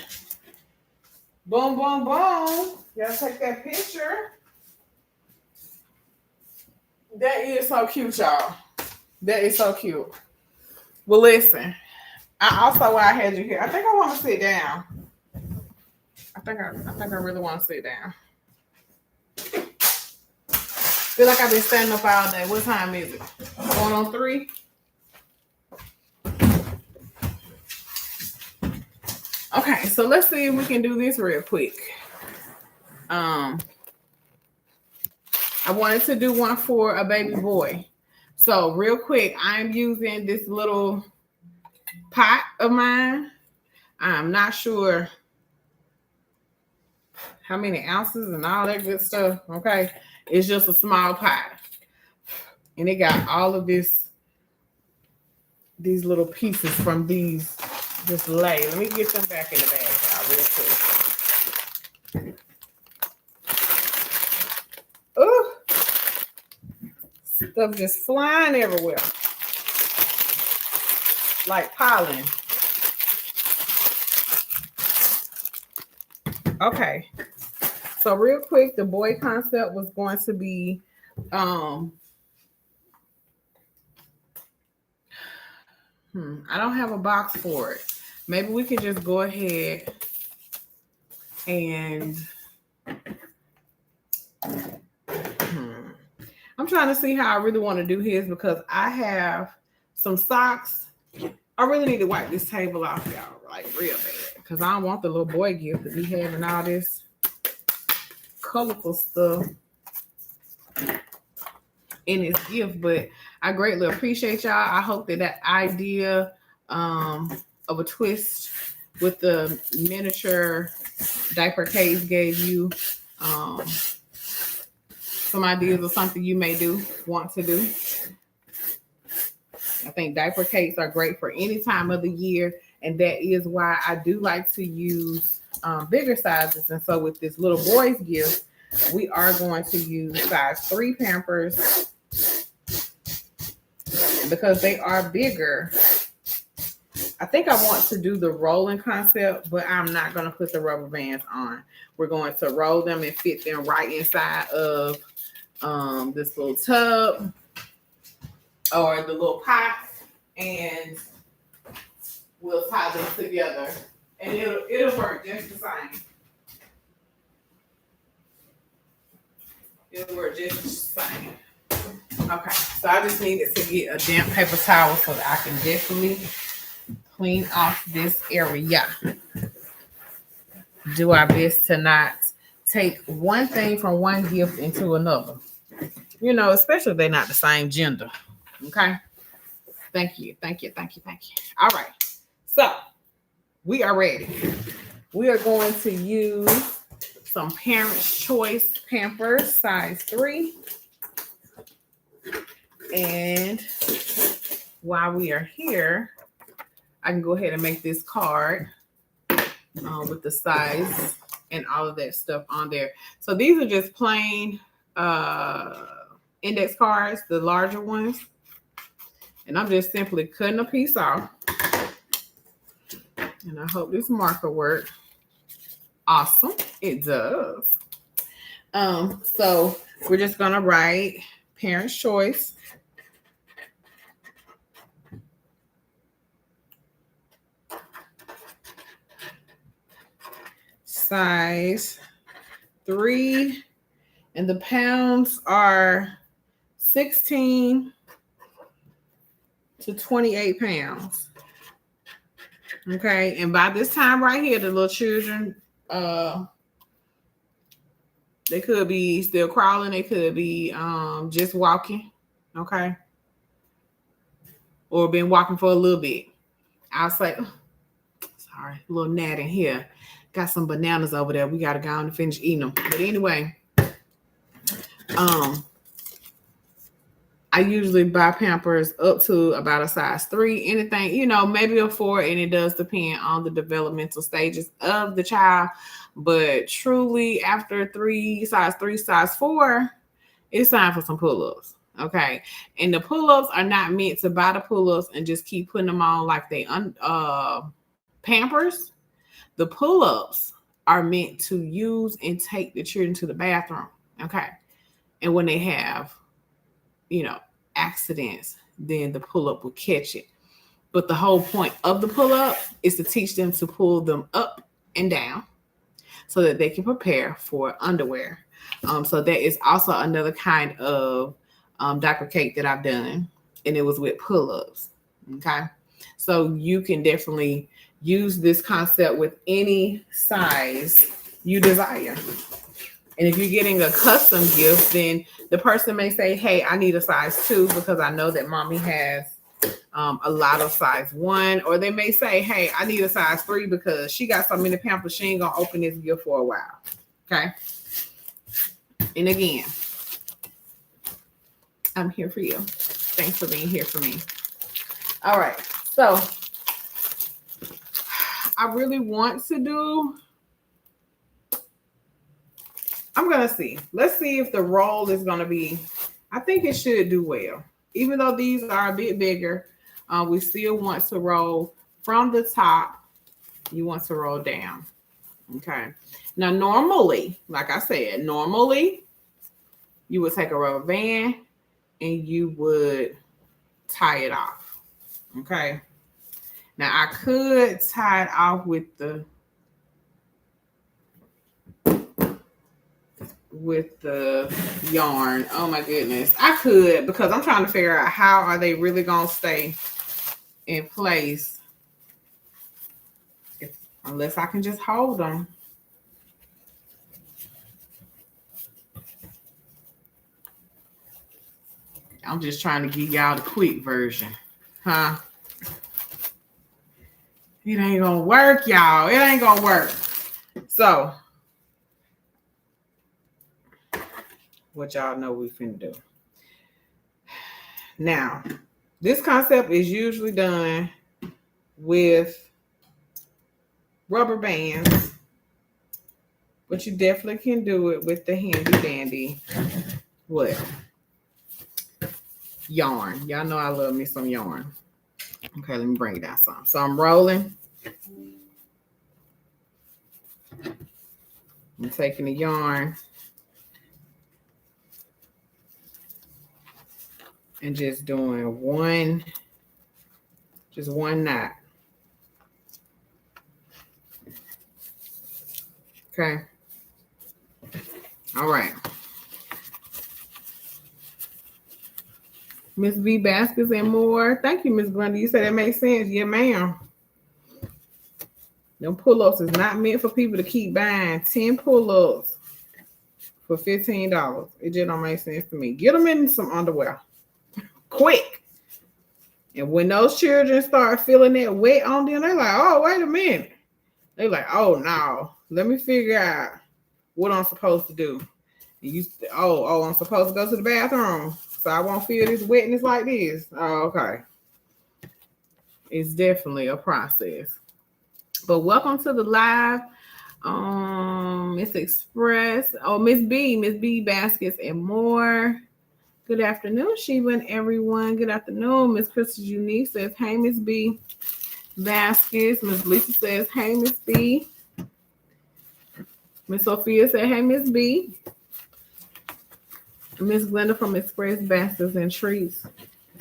Boom, boom, boom. Y'all take that picture. That is so cute, y'all. That is so cute. Well, listen. While I had you here, I think I want to sit down. I think I really want to sit down. Feel like I've been standing up all day. What time is it? Going on 3? Okay, so let's see if we can do this real quick. I wanted to do one for a baby boy. So real quick, I'm using this little pot of mine. I'm not sure how many ounces and all that good stuff. Okay, it's just a small pot, and it got all of these little pieces from these just lay. Let me get them back in the bag, y'all, real quick. Oh, stuff just flying everywhere like pollen. Okay, So real quick, the boy concept was going to be I don't have a box for it. Maybe we can just go ahead and I'm trying to see how I really want to do his because I have some socks. I really need to wipe this table off, y'all, like real bad. Because I don't want the little boy gift to be having all this colorful stuff in his gift. But I greatly appreciate y'all. I hope that idea of a twist with the miniature diaper case gave you some ideas of something you may want to do. I think diaper cakes are great for any time of the year, and that is why I do like to use bigger sizes. And so with this little boy's gift, we are going to use size 3 Pampers because they are bigger. I think I want to do the rolling concept, but I'm not going to put the rubber bands on. We're going to roll them and fit them right inside of this little tub or the little pot, and we'll tie them together, and it'll work just the same. It'll work just the same. Okay, so I just needed to get a damp paper towel so that I can definitely clean off this area. Do our best to not take one thing from one gift into another. You know, especially if they're not the same gender. Okay. Thank you. All right. So we are ready. We are going to use some Parents' Choice Pampers, size 3. And while we are here, I can go ahead and make this card with the size and all of that stuff on there. So these are just plain index cards, the larger ones. And I'm just simply cutting a piece off. And I hope this marker works. Awesome. It does. So we're just going to write Parents' Choice. Size 3. And the pounds are 16 to 28 pounds. Okay, and by this time right here, the little children, they could be still crawling, they could be just walking, okay, or been walking for a little bit. I'll say, sorry, a little gnat in here. Got some bananas over there. We gotta go on and finish eating them. But anyway, I usually buy Pampers up to about a size 3. Anything, you know, maybe a 4, and it does depend on the developmental stages of the child. But truly, after size 3, size 4, it's time for some pull-ups. Okay. And the pull-ups are not meant to buy the pull-ups and just keep putting them on like they Pampers. The pull-ups are meant to use and take the children to the bathroom. Okay. And when they have, you know, accidents, then the pull-up will catch it. But the whole point of the pull-up is to teach them to pull them up and down so that they can prepare for underwear. So that is also another kind of diaper cake that I've done, and it was with pull-ups. Okay. So you can definitely use this concept with any size you desire. And if you're getting a custom gift, then the person may say, hey, I need a size 2 because I know that mommy has a lot of size 1. Or they may say, hey, I need a size 3 because she got so many Pampers, she ain't going to open this gift for a while. Okay. And again, I'm here for you. Thanks for being here for me. All right. So I really want to do... I'm going to see. Let's see if the roll is going to be, I think it should do well. Even though these are a bit bigger, we still want to roll from the top. You want to roll down. Okay. Now, normally, like I said, normally you would take a rubber band and you would tie it off. Okay. Now, I could tie it off with the yarn. Oh my goodness. I could, because I'm trying to figure out how are they really going to stay in place unless I can just hold them. I'm just trying to give y'all the quick version. Huh? It ain't going to work, y'all. It ain't going to work. So, what y'all know we finna do. Now, this concept is usually done with rubber bands, but you definitely can do it with the handy dandy what? Yarn. Y'all know I love me some yarn. Okay, let me bring it down some. So I'm rolling. I'm taking the yarn and just doing one knot. Okay. All right. Miss B Baskets and more. Thank you, Miss Glenda. You said that makes sense. Yeah, ma'am. Them pull-ups is not meant for people to keep buying 10 pull-ups for $15. It just don't make sense to me. Get them in some underwear. Quick. And when those children start feeling that wet on them, they're like, oh, wait a minute. They're like, oh, no. Let me figure out what I'm supposed to do. And I'm supposed to go to the bathroom so I won't feel this wetness like this. Oh, okay. It's definitely a process. But welcome to the live. Miss Express. Oh, Miss B Baskets and more. Good afternoon, Sheba and everyone. Good afternoon. Miss Crystal Unique says, hey, Miss B Baskets. Miss Lisa says, hey, Miss B. Miss Sophia said, hey, Miss B. Miss Glenda from Express Baskets and Treats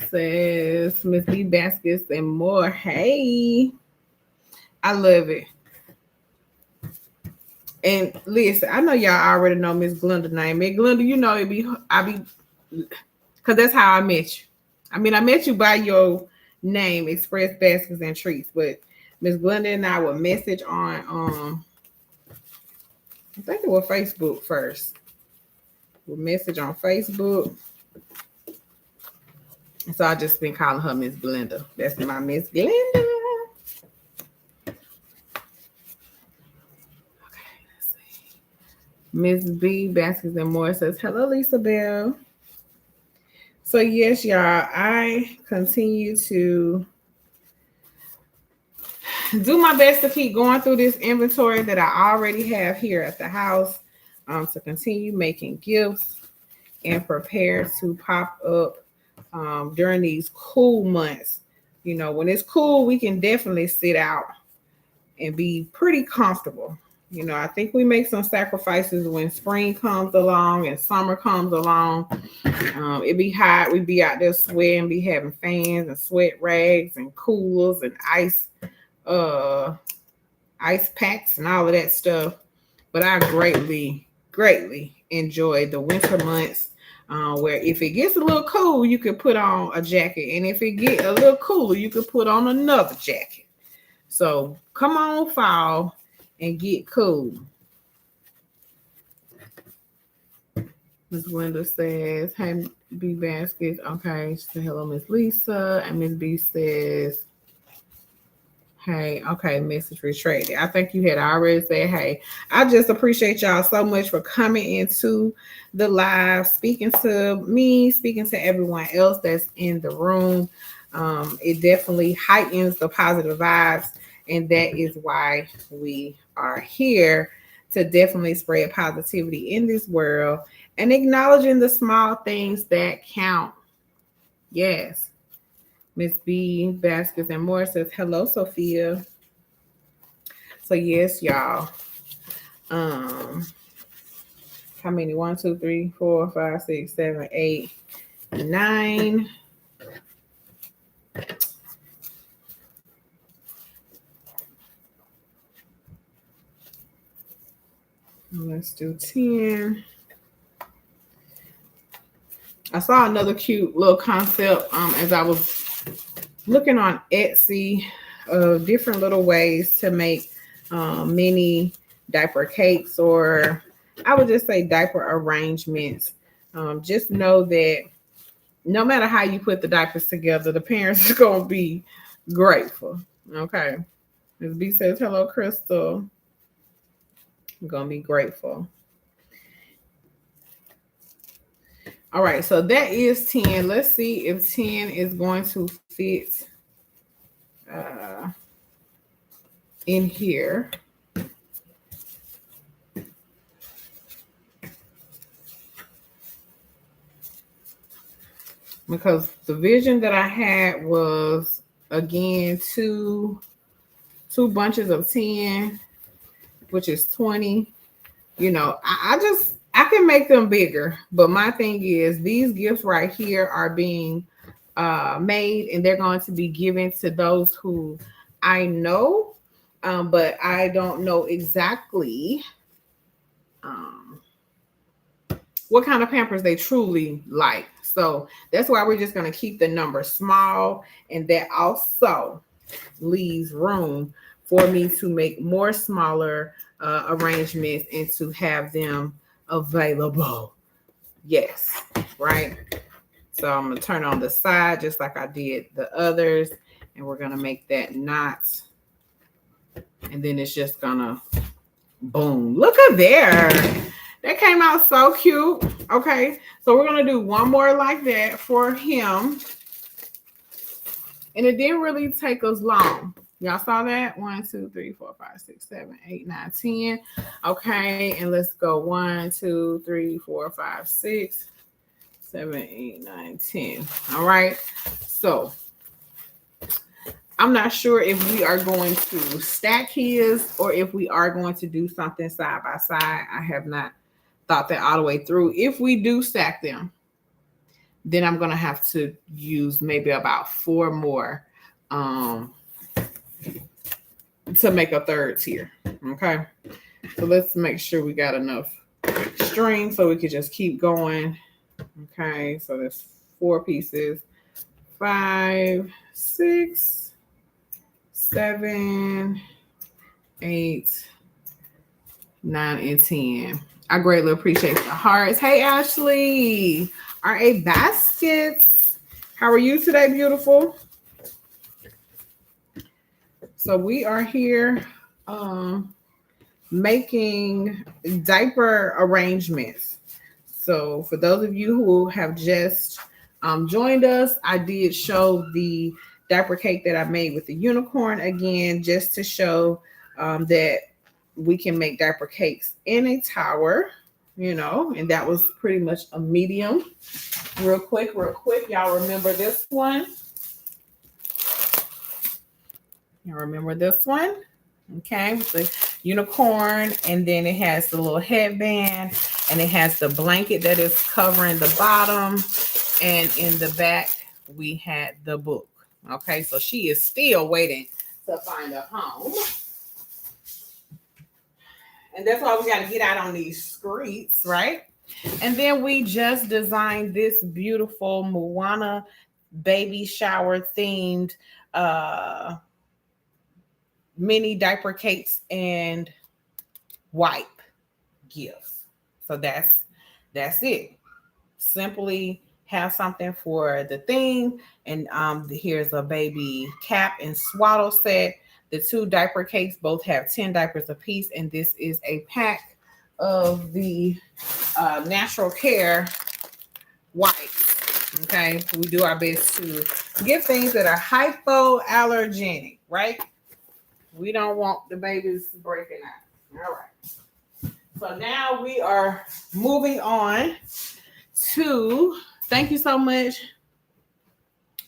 says, Miss B Baskets and more. Hey. I love it. And listen, I know y'all already know Miss Glenda's name. Miss Glenda, you know because that's how I met you. I mean, I met you by your name, Express Baskets and Treats, but Miss Glenda and I would message on I think it was Facebook first. We'll message on Facebook. So I just been calling her Miss Glenda. That's my Miss Glenda. Miss B Baskets and more says, hello, Lisa Bell. So yes, y'all, I continue to do my best to keep going through this inventory that I already have here at the house, to continue making gifts and prepare to pop up during these cool months. You know, when it's cool, we can definitely sit out and be pretty comfortable. You know, I think we make some sacrifices when spring comes along and summer comes along. It be hot. We be out there sweating, be having fans and sweat rags and coolers and ice packs and all of that stuff. But I greatly enjoy the winter months, where if it gets a little cool, you can put on a jacket. And if it get a little cooler, you can put on another jacket. So come on, fall and get cool. Miss Wendell says, hey, B Baskets. Okay, she said, hello, Miss Lisa. And Miss B says, hey, okay, message retracted. I think you had already said, hey. I just appreciate y'all so much for coming into the live, speaking to me, speaking to everyone else that's in the room. It definitely heightens the positive vibes. And that is why we are here, to definitely spread positivity in this world and acknowledging the small things that count. Yes. Miss B Baskets and more says, hello, Sophia. So yes, y'all. How many? 1, 2, 3, 4, 5, 6, 7, 8, 9. Let's do 10. I saw another cute little concept as I was looking on Etsy of different little ways to make mini diaper cakes, or I would just say diaper arrangements. Just know that no matter how you put the diapers together, the parents are going to be grateful. Okay. Ms. B says, hello, Crystal. I'm going to be grateful. All right, so that is 10. Let's see if 10 is going to fit in here. Because the vision that I had was, again, two bunches of 10, which is 20. You know, I can make them bigger, but my thing is these gifts right here are being made, and they're going to be given to those who I know, but I don't know exactly what kind of Pampers they truly like. So that's why we're just going to keep the number small, and that also leaves room for me to make more smaller arrangements and to have them available. Yes, right. So I'm going to turn on the side just like I did the others, and we're going to make that knot, and then it's just going to boom. Look at there. That came out so cute. Okay, so we're going to do one more like that for him. And it didn't really take us long. Y'all saw that? 1, 2, 3, 4, 5, 6, 7, 8, 9, 10. Okay, and let's go 1, 2, 3, 4, 5, 6, 7, 8, 9, 10. All right. So I'm not sure if we are going to stack his or if we are going to do something side by side. I have not thought that all the way through. If we do stack them, then I'm going to have to use maybe about 4 more to make a third tier. Okay. So let's make sure we got enough string so we can just keep going. Okay. So there's 4 pieces. 5, 6, 7, 8, 9, and 10. I greatly appreciate the hearts. Hey, Ashley. R.A. Baskets. How are you today, beautiful? So we are here making diaper arrangements. So for those of you who have just joined us, I did show the diaper cake that I made with the unicorn again, just to show that we can make diaper cakes in a tower, you know, and that was pretty much a medium. Real quick, y'all remember this one? You remember this one? Okay, with the unicorn, and then it has the little headband, and it has the blanket that is covering the bottom, and in the back we had the book. Okay, so she is still waiting to find a home, and that's why we got to get out on these streets, right? And then we just designed this beautiful Moana baby shower themed mini diaper cakes and wipe gifts. So that's it. Simply have something for the theme. And here's a baby cap and swaddle set. The 2 diaper cakes both have 10 diapers apiece, and this is a pack of the natural care wipes. Okay, we do our best to get things that are hypoallergenic, right? We don't want the babies breaking out. All right. So now we are moving on to, thank you so much.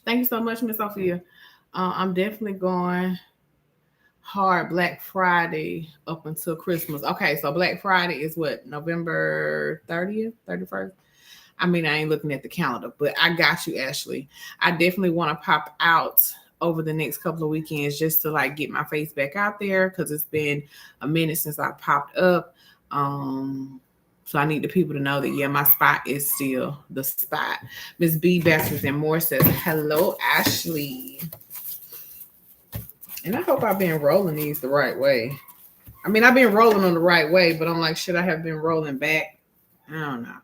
Thank you so much, Miss Sophia. I'm definitely going hard Black Friday up until Christmas. Okay, so Black Friday is what, November 30th, 31st? I mean, I ain't looking at the calendar, but I got you, Ashley. I definitely want to pop out over the next couple of weekends just to like get my face back out there because it's been a minute since I popped up. So I need the people to know that yeah, my spot is still the spot. Miss B Bassett and Moore says, "Hello, Ashley." And I hope I've been rolling these the right way. I mean, I've been rolling them the right way, but I'm like, should I have been rolling back? I don't know.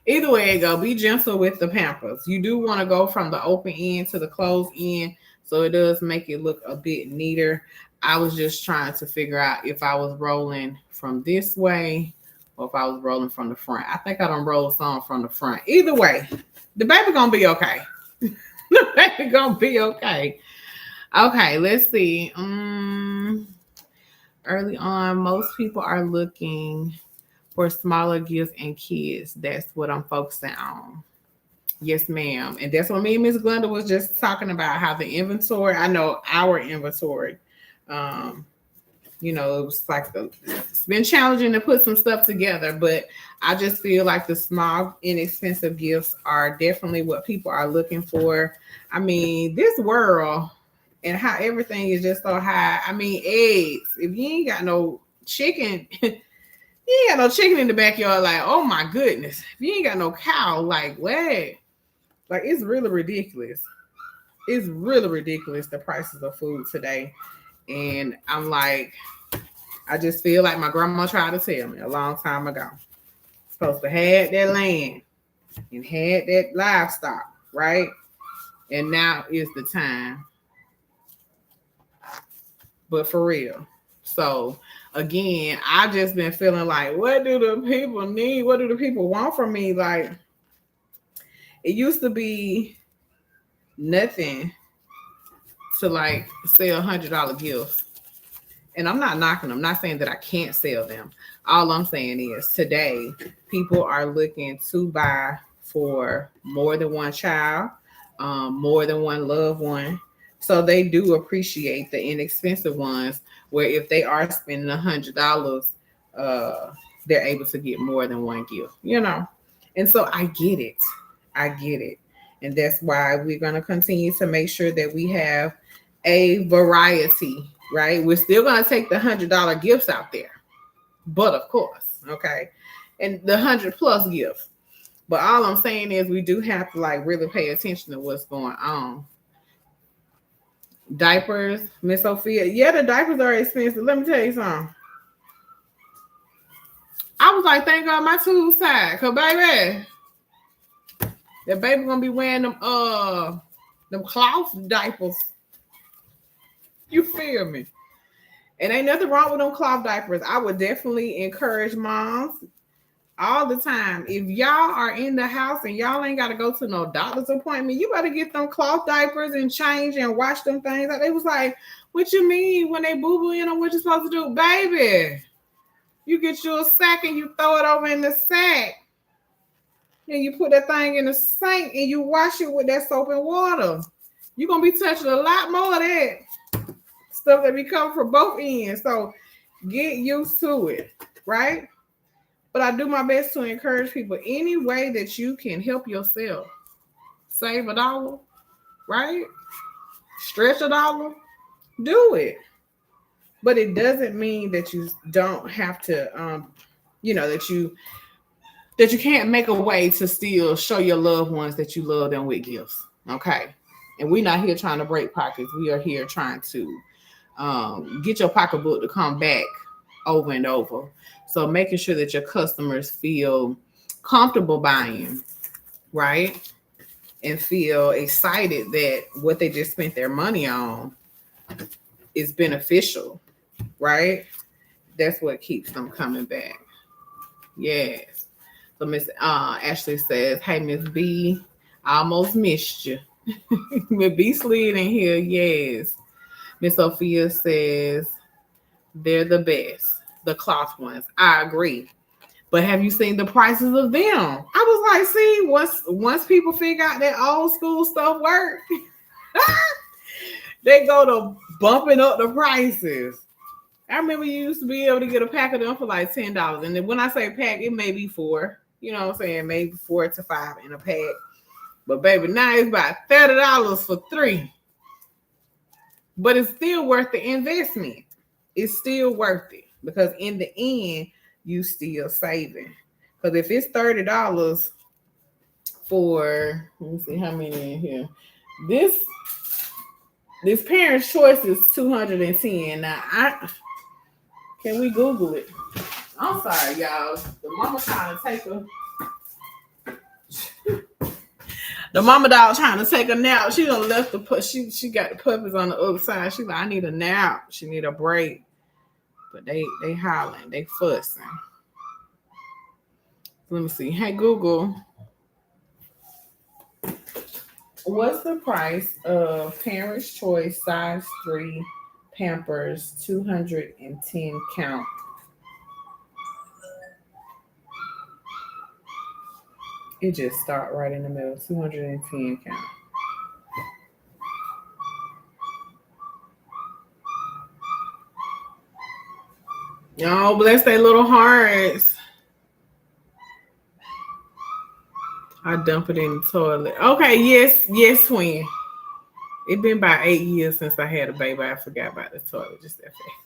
Either way it go, be gentle with the Pampers. You do want to go from the open end to the closed end, so it does make it look a bit neater. I was just trying to figure out if I was rolling from this way or if I was rolling from the front. I think I done rolled some from the front. Either way, the baby gonna be okay. The baby gonna be okay. Okay, let's see. Early on, most people are looking for smaller gifts and kids. That's what I'm focusing on. Yes, ma'am. And that's what me and Miss Glenda was just talking about, how the inventory, I know our inventory, um, it was like it's been challenging to put some stuff together, but I just feel like the small, inexpensive gifts are definitely what people are looking for. I mean, this world and how everything is just so high. I mean, eggs. If you ain't got no chicken, you ain't got no chicken in the backyard, like, oh my goodness. If you ain't got no cow, like, what? Like, it's really ridiculous. It's really ridiculous, the prices of food today. And I'm like, I just feel like my grandma tried to tell me a long time ago. Supposed to have that land and had that livestock, right? And now is the time. But for real. So again, I just been feeling like, what do the people need? What do the people want from me? Like, it used to be nothing to like sell $100 gifts. And I'm not knocking them. I'm not saying that I can't sell them. All I'm saying is today, people are looking to buy for more than one child, more than one loved one. So they do appreciate the inexpensive ones where if they are spending $100, they're able to get more than one gift, And so I get it. I get it. And that's why we're going to continue to make sure that we have a variety, right? We're still going to take the $100 gifts out there, but of course, okay, and the 100+ gifts. But all I'm saying is we do have to like really pay attention to what's going on. Diapers, Miss Sophia. Yeah, the diapers are expensive. Let me tell you something. I was like, thank God my tubes tied, cause baby, that baby gonna be wearing them cloth diapers. You feel me? And ain't nothing wrong with them cloth diapers. I would definitely encourage moms all the time. If y'all are in the house and y'all ain't got to go to no doctor's appointment, you better get them cloth diapers and change and wash them things. They was like, what you mean when they boo-boo in them? What you supposed to do? Baby, you get you a sack and you throw it over in the sack. Then you put that thing in the sink and you wash it with that soap and water. You're going to be touching a lot more of that stuff that be coming from both ends. So get used to it, right? But I do my best to encourage people any way that you can help yourself. Save $1, right? Stretch $1, do it. But it doesn't mean that you don't have to, that you can't make a way to still show your loved ones that you love them with gifts. Okay. And we're not here trying to break pockets. We are here trying to get your pocketbook to come back over and over. So making sure that your customers feel comfortable buying, right? And feel excited that what they just spent their money on is beneficial, right? That's what keeps them coming back. Yes. So Miss Ashley says, hey, Miss B, I almost missed you. Miss B slid in here, yes. Miss Sophia says, they're the best. The cloth ones. I agree. But have you seen the prices of them? I was like, see, once people figure out that old school stuff work, they go to bumping up the prices. I remember you used to be able to get a pack of them for like $10. And then when I say pack, it may be four. You know what I'm saying? Maybe 4 to 5 in a pack. But baby, now it's about $30 for 3. But it's still worth the investment. It's still worth it. Because in the end, you still saving. Because if it's $30 for, let me see how many in here. This Parents' Choice is $210. Now can we Google it? I'm sorry, y'all. The mama trying to take the mama dog trying to take a nap. She done left she got the puppies on the other side. She like, I need a nap. She need a break. But they hollering, they fussing. Let me see. Hey Google, what's the price of Parents' Choice size 3 Pampers 210 count? It just start right in the middle, 210 count. Oh, bless their little hearts. I dump it in the toilet. Okay, yes, twin. It's been about 8 years since I had a baby. I forgot about the toilet. Just that fast.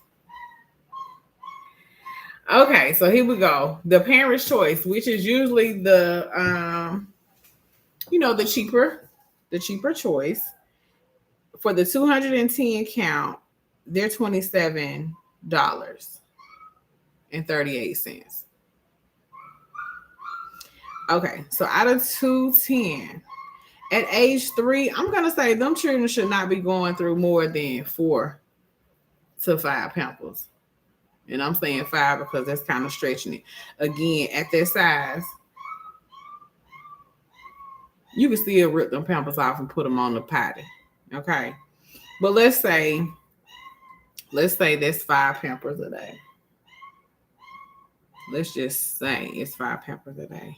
Okay, so here we go. The Parents' Choice, which is usually the the cheaper choice. For the 210 count, they're $27.38. Okay, so out of 210, at age 3, I'm gonna say them children should not be going through more than 4 to 5 Pampers. And I'm saying 5 because that's kind of stretching it. Again, at their size, you can still rip them Pampers off and put them on the potty. Okay. But let's say that's 5 Pampers a day. Let's just say it's 5 Pampers a day.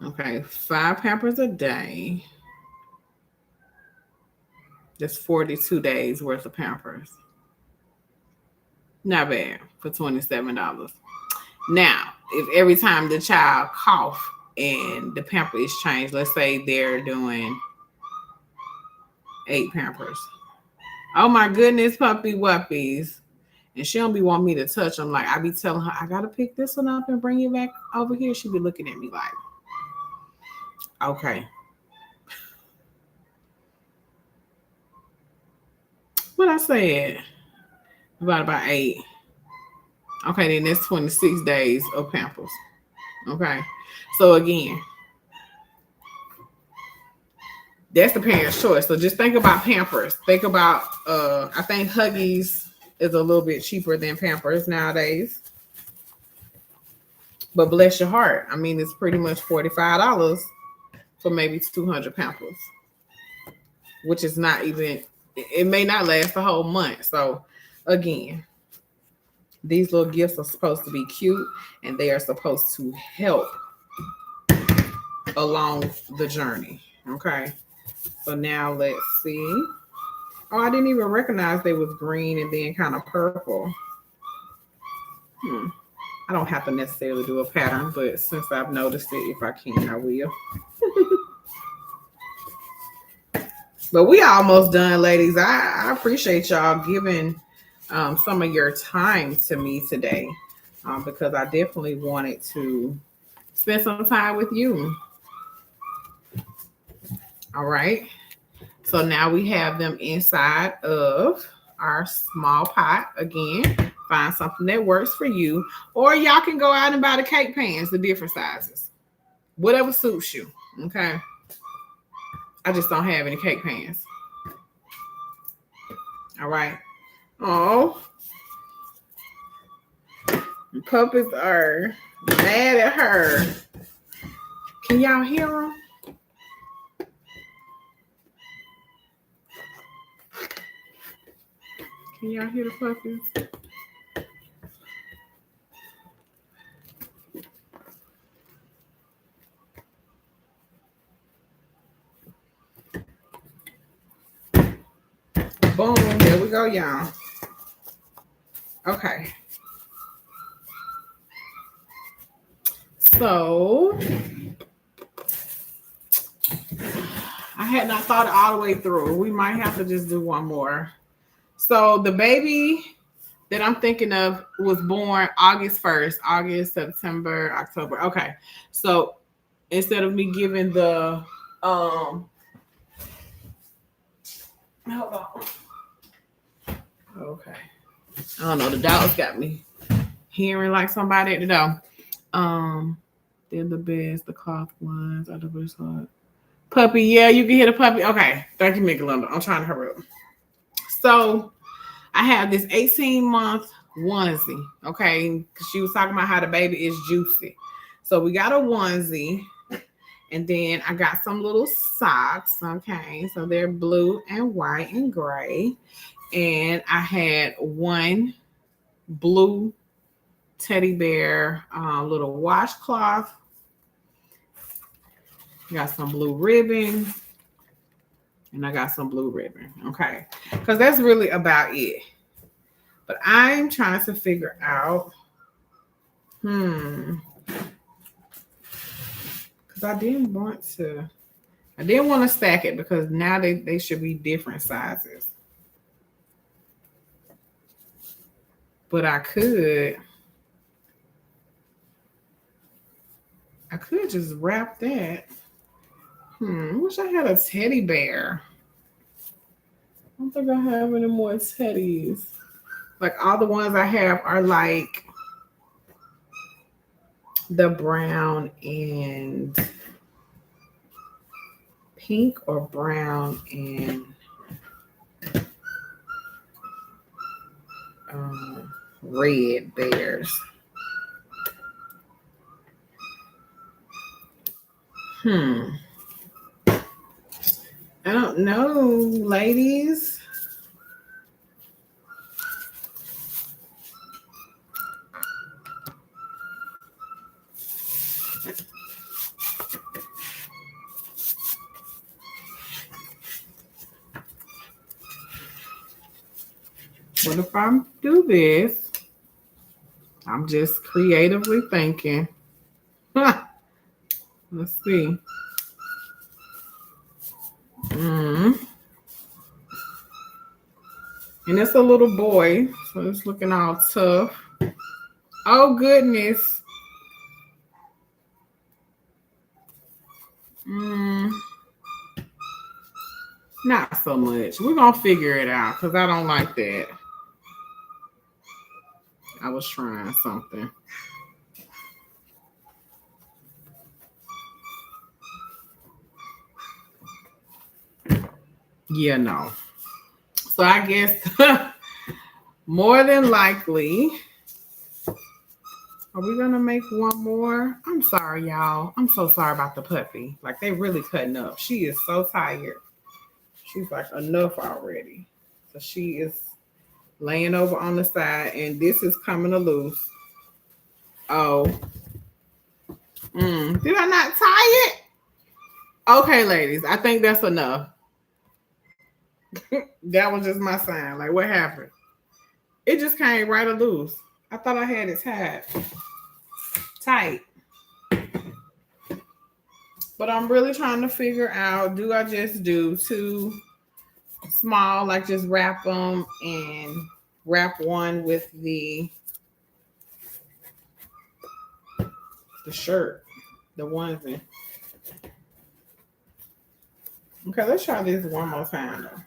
Okay, 5 Pampers a day. That's 42 days worth of Pampers. Not bad for $27. Now, if every time the child cough and the pamper is changed, let's say they're doing 8 Pampers. Oh my goodness, puppy wuppies. And she don't be wanting me to touch them. Like I be telling her, I gotta pick this one up and bring you back over here. She be looking at me like, okay. What I said? About 8. Okay, then that's 26 days of Pampers. Okay. So again, that's the Parents' Choice. So just think about Pampers. Think about I think Huggies is a little bit cheaper than Pampers nowadays. But bless your heart. I mean, it's pretty much $45 for maybe 200 Pampers, which is not even, it may not last the whole month. So again, these little gifts are supposed to be cute and they are supposed to help along the journey. Okay. So now let's see. Oh, I didn't even recognize they was green and then kind of purple. I don't have to necessarily do a pattern, but since I've noticed it, if I can, I will. But we almost done, ladies. I appreciate y'all giving some of your time to me today because I definitely wanted to spend some time with you. All right. So now we have them inside of our small pot. Again, find something that works for you. Or y'all can go out and buy the cake pans, the different sizes. Whatever suits you. Okay. I just don't have any cake pans. All right. Oh. The puppies are mad at her. Can y'all hear them? Can y'all hear the puppies? Boom. There we go, y'all. Okay. So I had not thought it all the way through. We might have to just do one more. So the baby that I'm thinking of was born August 1st, August, September, October. Okay. So instead of me giving the hold on. Okay. I don't know. The dogs got me hearing like somebody at the door. They're the best, the cloth ones are the best one. Puppy, yeah, you can hear the puppy. Okay. Thank you, Michelanda. I'm trying to hurry up. So I have this 18-month onesie. Okay. Because she was talking about how the baby is juicy. So we got a onesie. And then I got some little socks. Okay. So they're blue and white and gray. And I had one blue teddy bear little washcloth. Got some blue ribbon. And I got some blue ribbon. Okay. Because that's really about it. But I'm trying to figure out. Because I didn't want to stack it because now they should be different sizes. But I could just wrap that. I wish I had a teddy bear. I don't think I have any more teddies. Like all the ones I have are like the brown and pink or brown and red bears. I don't know, ladies. What if I do this? I'm just creatively thinking. Let's see. And it's a little boy, so it's looking all tough. Oh, goodness. Not so much. We're going to figure it out because I don't like that. I was trying something. Yeah, no. So I guess more than likely, are we going to make one more? I'm sorry, y'all. I'm so sorry about the puppy. Like, they really cutting up. She is so tired. She's like, enough already. So she is laying over on the side, and this is coming to loose. Oh. Did I not tie it? Okay, ladies. I think that's enough. That was just my sign. Like, what happened? It just came right or loose. I thought I had it tight. But I'm really trying to figure out, do I just do two small, like just wrap them and wrap one with the shirt, the onesie. Okay, let's try this one more time though.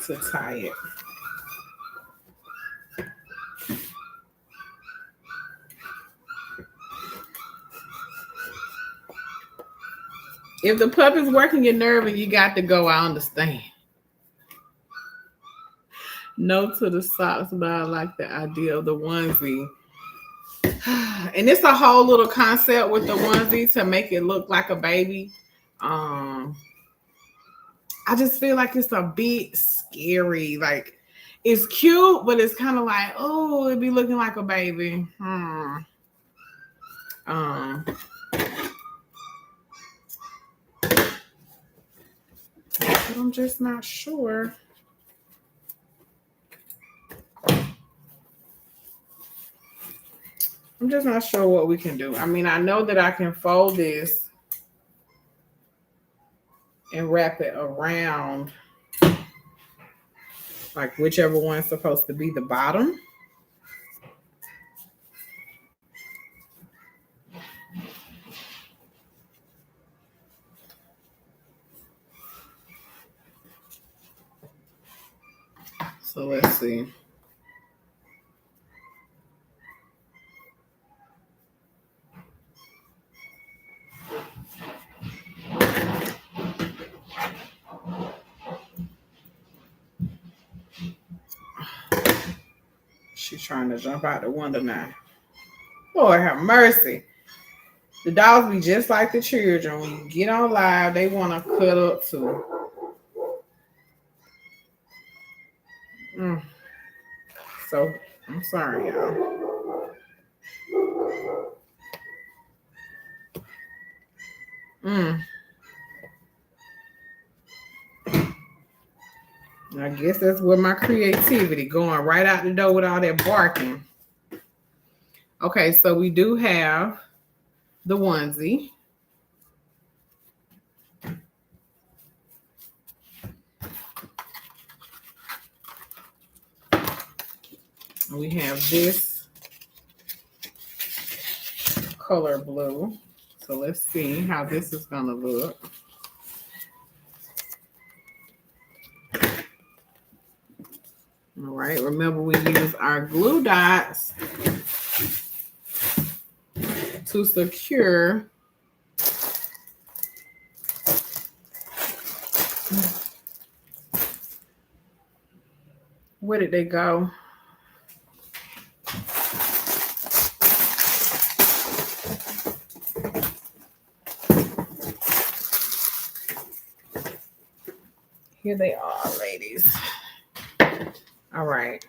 To tie it. If the puppy's working your nerve and you got to go, I understand. No to the socks, but I like the idea of the onesie. And it's a whole little concept with the onesie to make it look like a baby. I just feel like it's a bit scary. Like, it's cute, but it's kind of like, oh, it'd be looking like a baby. I'm just not sure. I'm just not sure what we can do. I mean, I know that I can fold this and wrap it around, like whichever one's supposed to be the bottom. So let's see. She's trying to jump out the window now. Lord have mercy. The dogs be just like the children. When you get on live, they want to cut up too. So I'm sorry, y'all. I guess that's where my creativity going right out the door with all that barking. Okay, so we do have the onesie. We have this color blue. So let's see how this is going to look. All right, remember we use our glue dots to secure where did they go? Here they are, ladies. All right.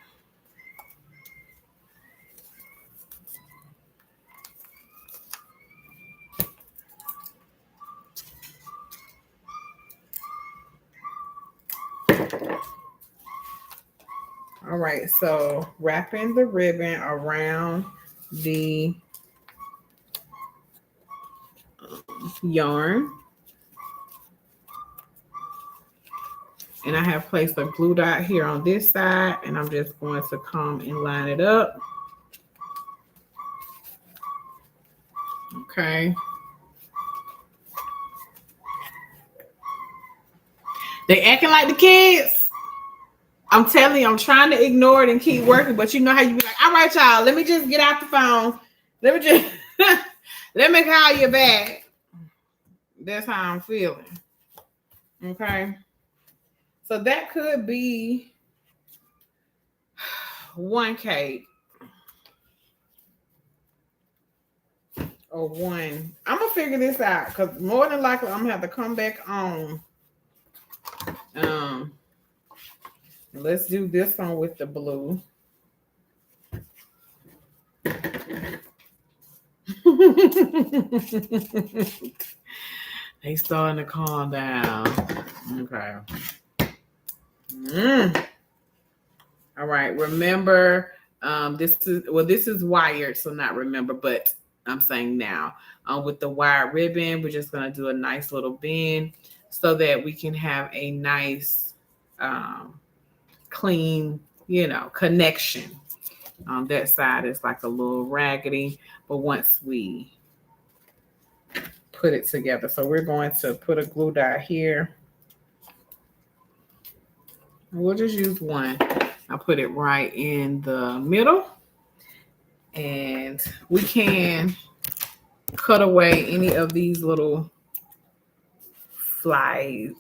All right, so wrapping the ribbon around the yarn. And I have placed a glue dot here on this side, and I'm just going to come and line it up. Okay. They acting like the kids. I'm telling you, I'm trying to ignore it and keep working, but you know how you be like, all right, y'all, let me just get out the phone. Let me just let me call you back. That's how I'm feeling. Okay. So that could be one cake or one. I'm gonna figure this out because more than likely I'm gonna have to come back on. Let's do this one with the blue. They starting to calm down. Okay. All right. Remember, this is wired, so not remember, but I'm saying now. With the wired ribbon, we're just gonna do a nice little bend so that we can have a nice clean, connection. That side is like a little raggedy, but once we put it together. So we're going to put a glue dot here. We'll just use one. I'll put it right in the middle. And we can cut away any of these little fly,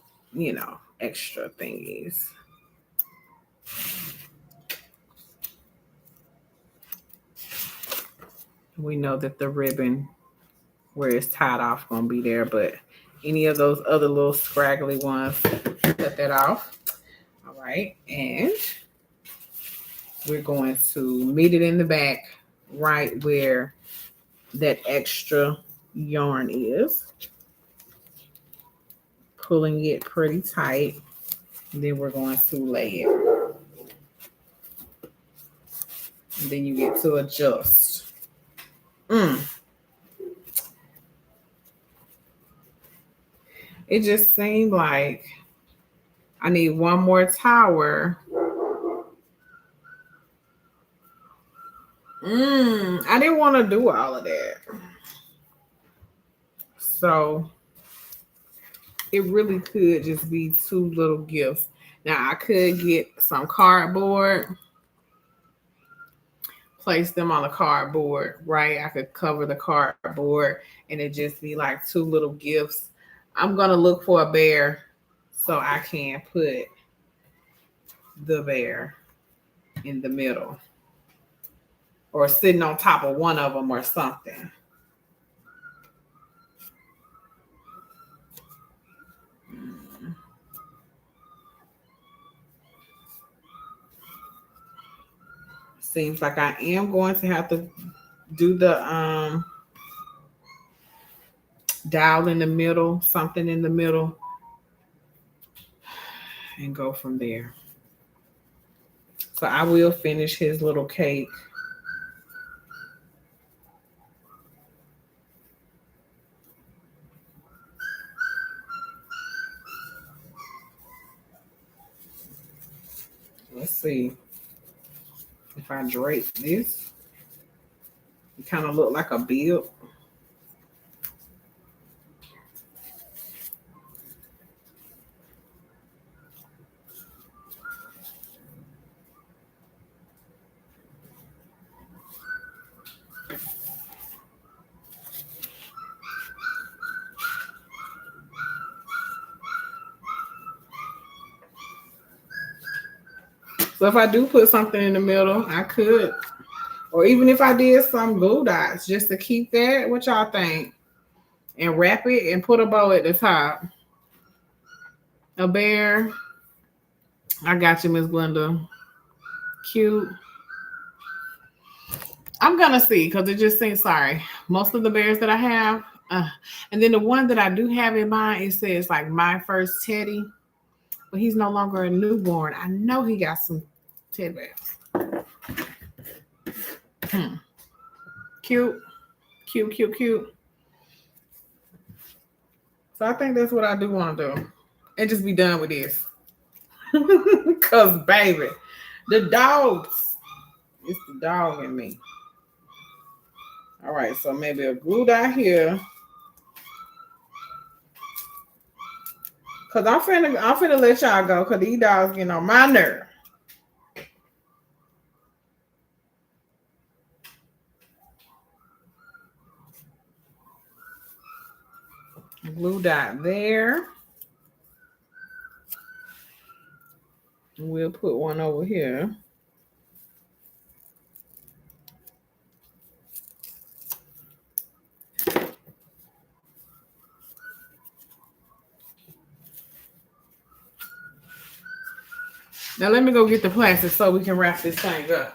extra thingies. We know that the ribbon where it's tied off going to be there, but any of those other little scraggly ones, cut that off. All right, and we're going to meet it in the back right where that extra yarn is. Pulling it pretty tight. And then we're going to lay it. And then you get to adjust. It just seemed like I need one more tower. I didn't want to do all of that. So it really could just be 2 little gifts. Now I could get some cardboard, place them on the cardboard, right? I could cover the cardboard and it just be like 2 little gifts. I'm going to look for a bear so I can put the bear in the middle or sitting on top of one of them or something. Seems like I am going to have to do the dial in the middle, something in the middle, and go from there. So I will finish his little cake. Let's see if I drape this. It kind of look like a bib. So if I do put something in the middle, I could. Or even if I did some glue dots just to keep that, what y'all think? And wrap it and put a bow at the top. A bear. I got you, Miss Glenda. Cute. I'm going to see because it just seems, sorry. Most of the bears that I have, and then the one that I do have in mind, it says like my first teddy, but he's no longer a newborn. I know he got some teddy bears. Cute. Cute, cute, cute. So I think that's what I do want to do. And just be done with this. Because, baby, the dogs. It's the dog in me. All right, so maybe a glue dot here. Because I'm finna let y'all go because these dogs get on my nerve. Glue dot there. And we'll put one over here. Now let me go get the plastic so we can wrap this thing up.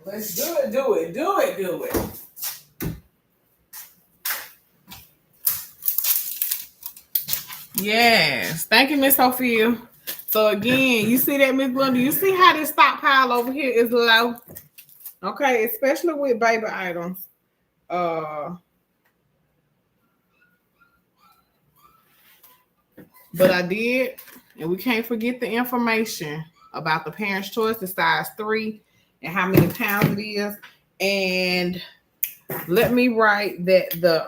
Let's do it. Yes. Thank you, Miss Sophia. So again, you see that, Miss Glenda? You see how this stockpile over here is low? Okay, especially with baby items. But I did, and we can't forget the information about the Parents' Choice, the size 3, and how many pounds it is. And let me write that the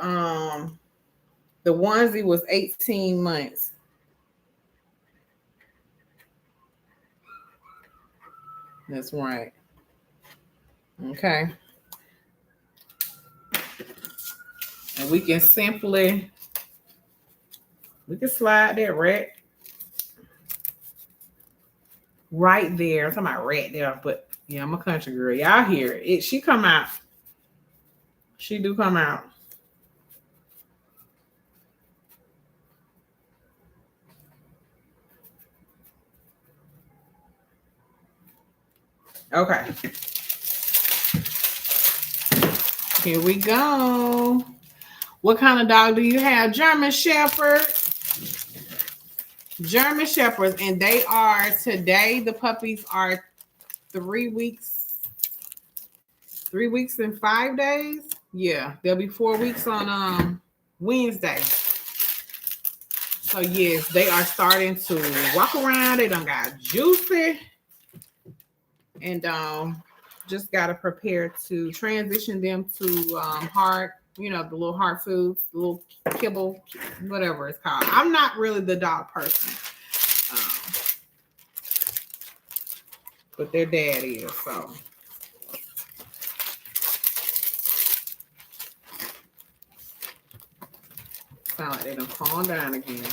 onesie was 18 months. That's right. Okay. And we can simply slide that right there. I'm talking about right there, but yeah, I'm a country girl. Y'all hear it. She come out. She do come out. Okay. Here we go. What kind of dog do you have? German Shepherd. German Shepherds, and they are today. The puppies are 3 weeks. 3 weeks and 5 days. Yeah, they'll be 4 weeks on Wednesday. So yes, they are starting to walk around. They done got juicy, and just gotta prepare to transition them to hard, the little hard foods, the little kibble, whatever it's called. I'm not really the dog person, but their dad is. So sound like they done calm down again.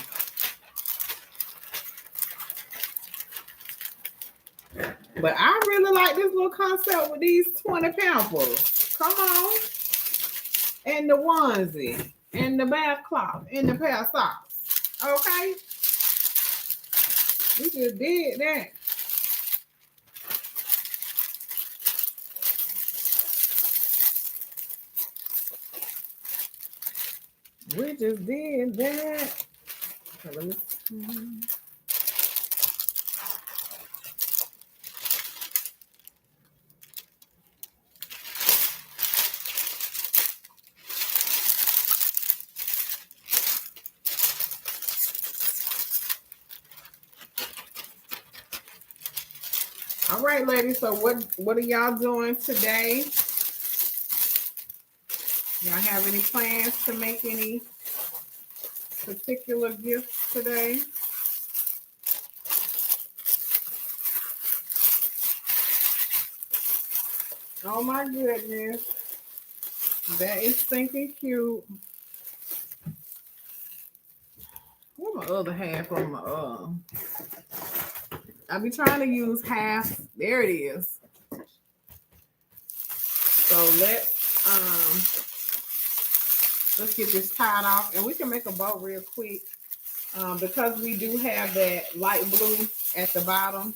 But I really like this little concept with these 20 pounds. Come on. And the onesie. And the bath cloth. And the pair of socks. Okay? We just did that. We just did that. Okay, let me see. All right, ladies. So what are y'all doing today? Y'all have any plans to make any particular gifts today? Oh my goodness. That is stinking cute. Where's my other half of my I be trying to use half. There it is. So let's get this tied off, and we can make a bow real quick. Because we do have that light blue at the bottom.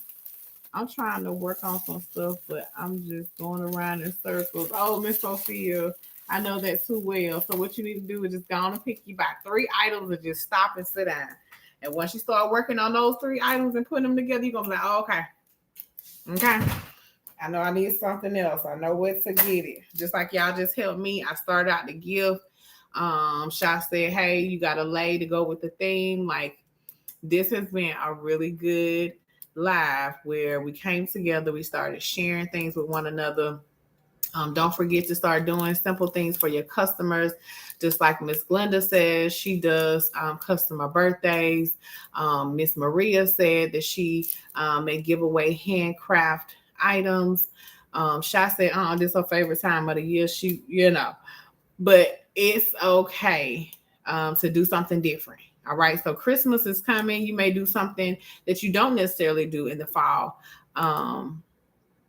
I'm trying to work on some stuff, but I'm just going around in circles. Oh, Miss Sophia, I know that too well. So what you need to do is just go on and pick you back 3 items and just stop and sit down. And once you start working on those 3 items and putting them together, you're going to be like, oh, okay. Okay. I know I need something else. I know where to get it. Just like y'all just helped me. I started out the gift. Sha said, hey, you got a lay to go with the theme. Like, this has been a really good live where we came together. We started sharing things with one another. Don't forget to start doing simple things for your customers. Just like Miss Glenda says, she does customer birthdays. Miss Maria said that she may give away handcraft items. Sha said, this is her favorite time of the year. She, but it's okay to do something different. All right. So Christmas is coming. You may do something that you don't necessarily do in the fall.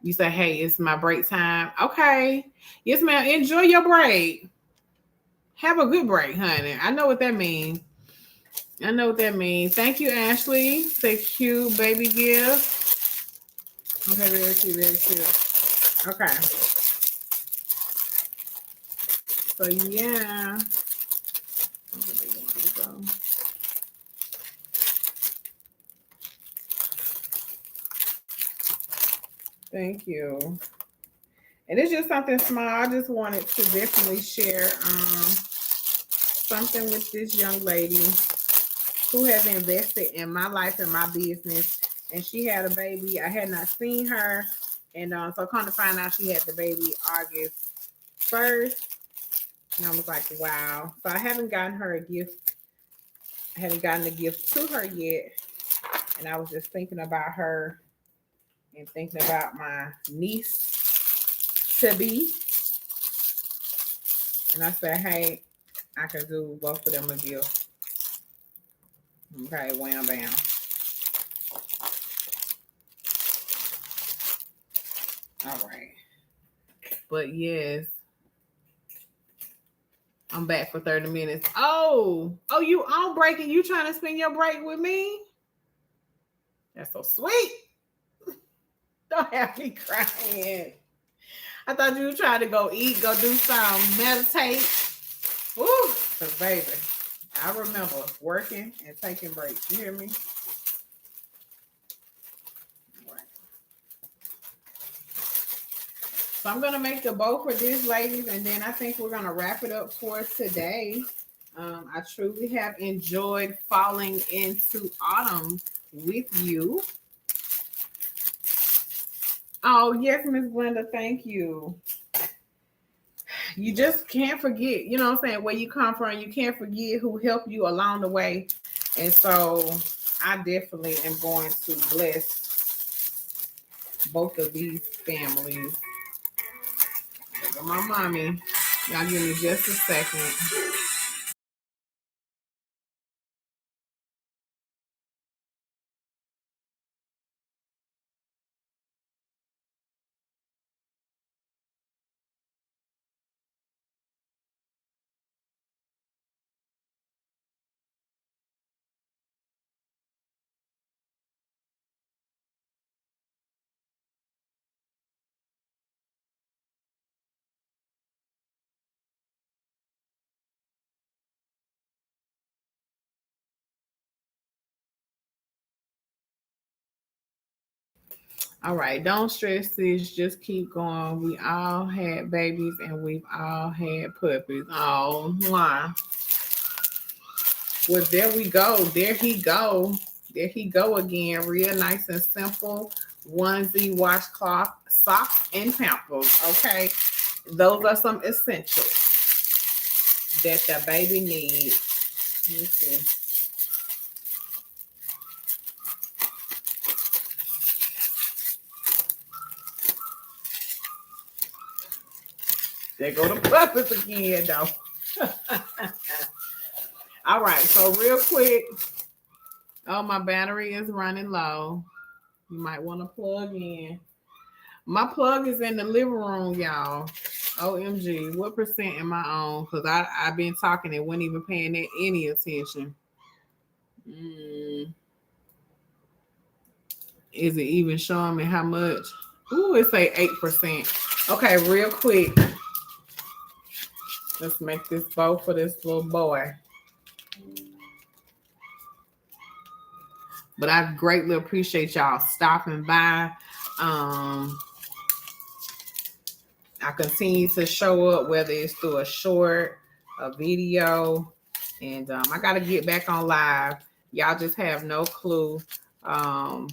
You say, hey, it's my break time. Okay. Yes, ma'am. Enjoy your break. Have a good break, honey. I know what that means. Thank you, Ashley. Say cute baby gift. Okay, very cute, very cute. Okay. So yeah. Thank you. And it's just something small. I just wanted to definitely share something with this young lady who has invested in my life and my business. And she had a baby. I had not seen her. And so come to find out she had the baby August 1st. And I was like, wow. So I haven't gotten her a gift. I haven't gotten a gift to her yet. And I was just thinking about her and thinking about my niece to be. And I said, hey, I can do both of them a gift. Okay, wham bam. All right. But yes, I'm back for 30 minutes. Oh, you on break and you trying to spend your break with me? That's so sweet. Don't have me crying. I thought you were trying to go eat, go do something, meditate. Woo! Cause baby, I remember working and taking breaks. You hear me? Right. So I'm gonna make the bow for this, ladies, and then I think we're gonna wrap it up for today. I truly have enjoyed falling into autumn with you. Oh yes, Miss Glenda, thank you. You just can't forget, you know what I'm saying, where you come from. You can't forget who helped you along the way. And so I definitely am going to bless both of these families. Look at my mommy. Y'all give me just a second. All right, don't stress this. Just keep going. We all had babies and we've all had puppies. Oh, wow. Well, there we go. There he go. There he go again. Real nice and simple. Onesie, washcloth, socks, and pampers. Okay. Those are some essentials that the baby needs. Let me see. There go the puppies again, though. All right. So real quick. Oh, my battery is running low. You might want to plug in. My plug is in the living room, y'all. OMG, what percent am I on? Because I've been talking and wasn't even paying it any attention. Mm, is it even showing me how much? Ooh, it say 8%. Okay, real quick. Let's make this bow for this little boy. But I greatly appreciate y'all stopping by. I continue to show up, whether it's through a short, a video, and I got to get back on live. Y'all just have no clue. I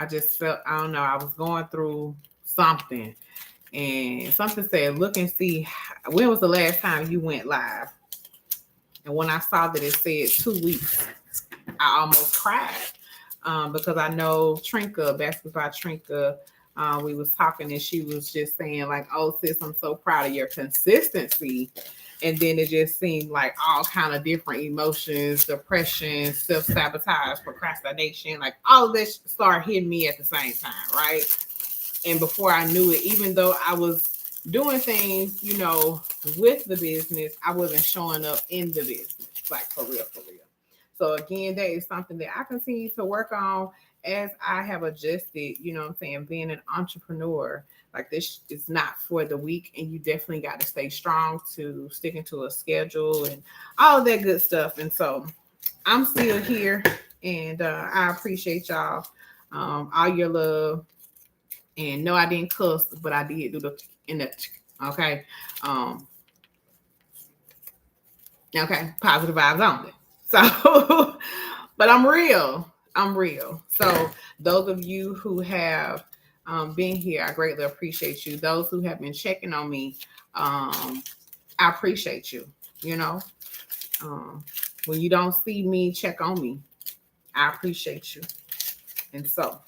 just felt, I don't know, I was going through something, and something said, look and see, when was the last time you went live? And when I saw that it said 2 weeks, I almost cried because I know Trinka, Basketball Trinka, we was talking and she was just saying like, oh sis, I'm so proud of your consistency. And then it just seemed like all kind of different emotions, depression, self-sabotage, procrastination, like all of this started hitting me at the same time, right? And before I knew it, even though I was doing things, you know, with the business, I wasn't showing up in the business, like for real, for real. So again, that is something that I continue to work on as I have adjusted, you know what I'm saying, being an entrepreneur. Like this is not for the weak, and you definitely got to stay strong to sticking to a schedule and all that good stuff. And so I'm still here, and I appreciate y'all, all your love. And no, I didn't cuss, but I did do the in the okay. Okay, positive vibes only. So, but I'm real. I'm real. So, those of you who have been here, I greatly appreciate you. Those who have been checking on me, I appreciate you. You know, when you don't see me, check on me. I appreciate you. And so,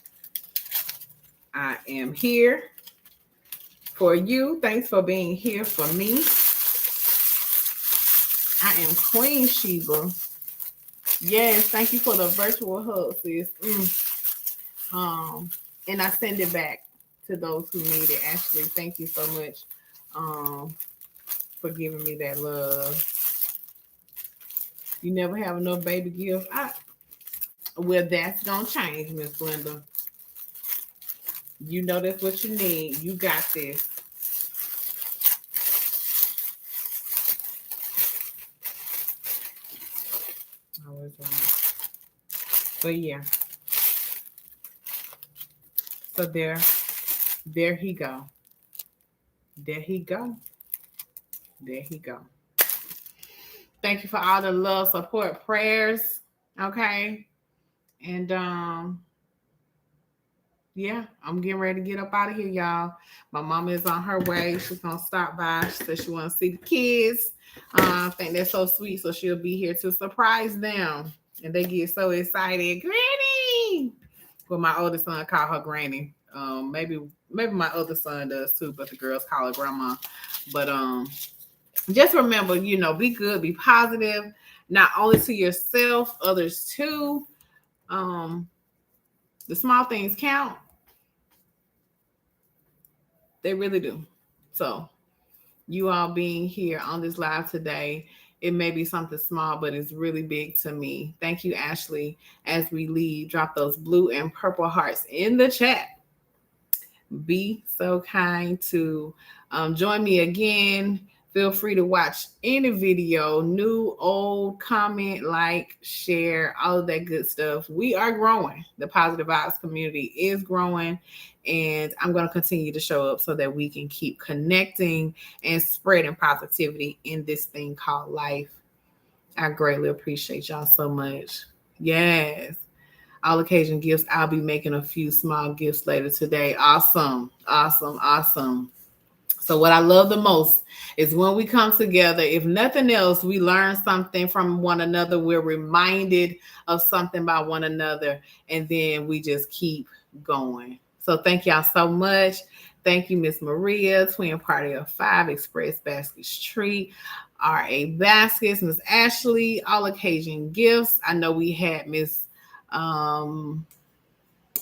I am here for you. Thanks for being here for me. I am Queen Sheba. Yes, thank you for the virtual hug, sis. And I send it back to those who need it. Ashley, thank you so much for giving me that love. You never have enough baby gifts. Well, that's gonna change, Miss Glenda. You know that's what you need. You got this. But yeah, so there he go. There he go. There he go. Thank you for all the love, support, prayers. Okay. And yeah, I'm getting ready to get up out of here, y'all. My mama is on her way. She's gonna stop by. She said she wanna see the kids. I think they're so sweet, so she'll be here to surprise them. And they get so excited. Granny! Well, my oldest son call her granny. Maybe my other son does too, but the girls call her grandma. But just remember, be good, be positive, not only to yourself, others too. The small things count. They really do. So, you all being here on this live today, it may be something small, but it's really big to me. Thank you, Ashley. As we leave, drop those blue and purple hearts in the chat. Be so kind to join me again. Feel free to watch any video, new, old, comment, like, share, all of that good stuff. We are growing. The Positive Vibes community is growing, and I'm going to continue to show up so that we can keep connecting and spreading positivity in this thing called life. I greatly appreciate y'all so much. Yes. All occasion gifts. I'll be making a few small gifts later today. Awesome. Awesome. Awesome. So what I love the most is when we come together, if nothing else, we learn something from one another. We're reminded of something by one another, and then we just keep going. So thank y'all so much. Thank you, Miss Maria, Twin Party of 5, Express Baskets Treat, R.A. Baskets, Miss Ashley, All Occasion Gifts. I know we had Miss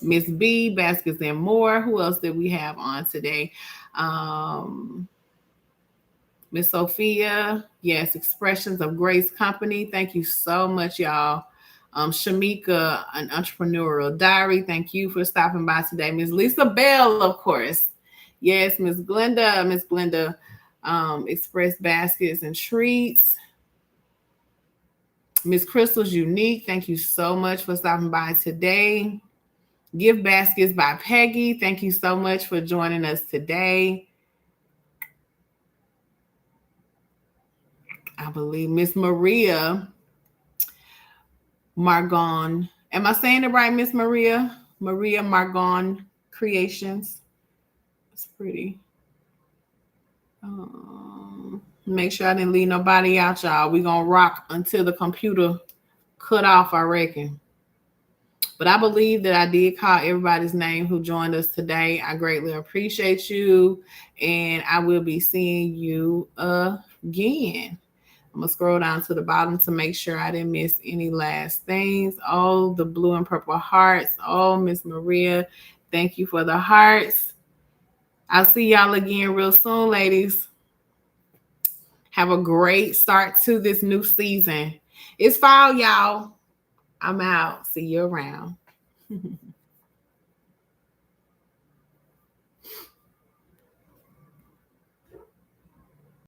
B, Baskets and More. Who else did we have on today? Miss Sophia, yes, Expressions of Grace Company. Thank you so much, y'all. Shamika, an entrepreneurial diary. Thank you for stopping by today. Miss Lisa Bell, of course. Yes, Miss Glenda, Express Baskets and Treats. Miss Crystal's Unique. Thank you so much for stopping by today. Gift Baskets by Peggy. Thank you so much for joining us today. I believe Miss Maria Margon. Am I saying it right, Miss Maria? Maria Margon Creations. It's pretty. Make sure I didn't leave nobody out, y'all. We're going to rock until the computer cut off, I reckon. But I believe that I did call everybody's name who joined us today. I greatly appreciate you. And I will be seeing you again. I'm going to scroll down to the bottom to make sure I didn't miss any last things. Oh, the blue and purple hearts. Oh, Miss Maria, thank you for the hearts. I'll see y'all again real soon, ladies. Have a great start to this new season. It's fall, y'all. I'm out. See you around.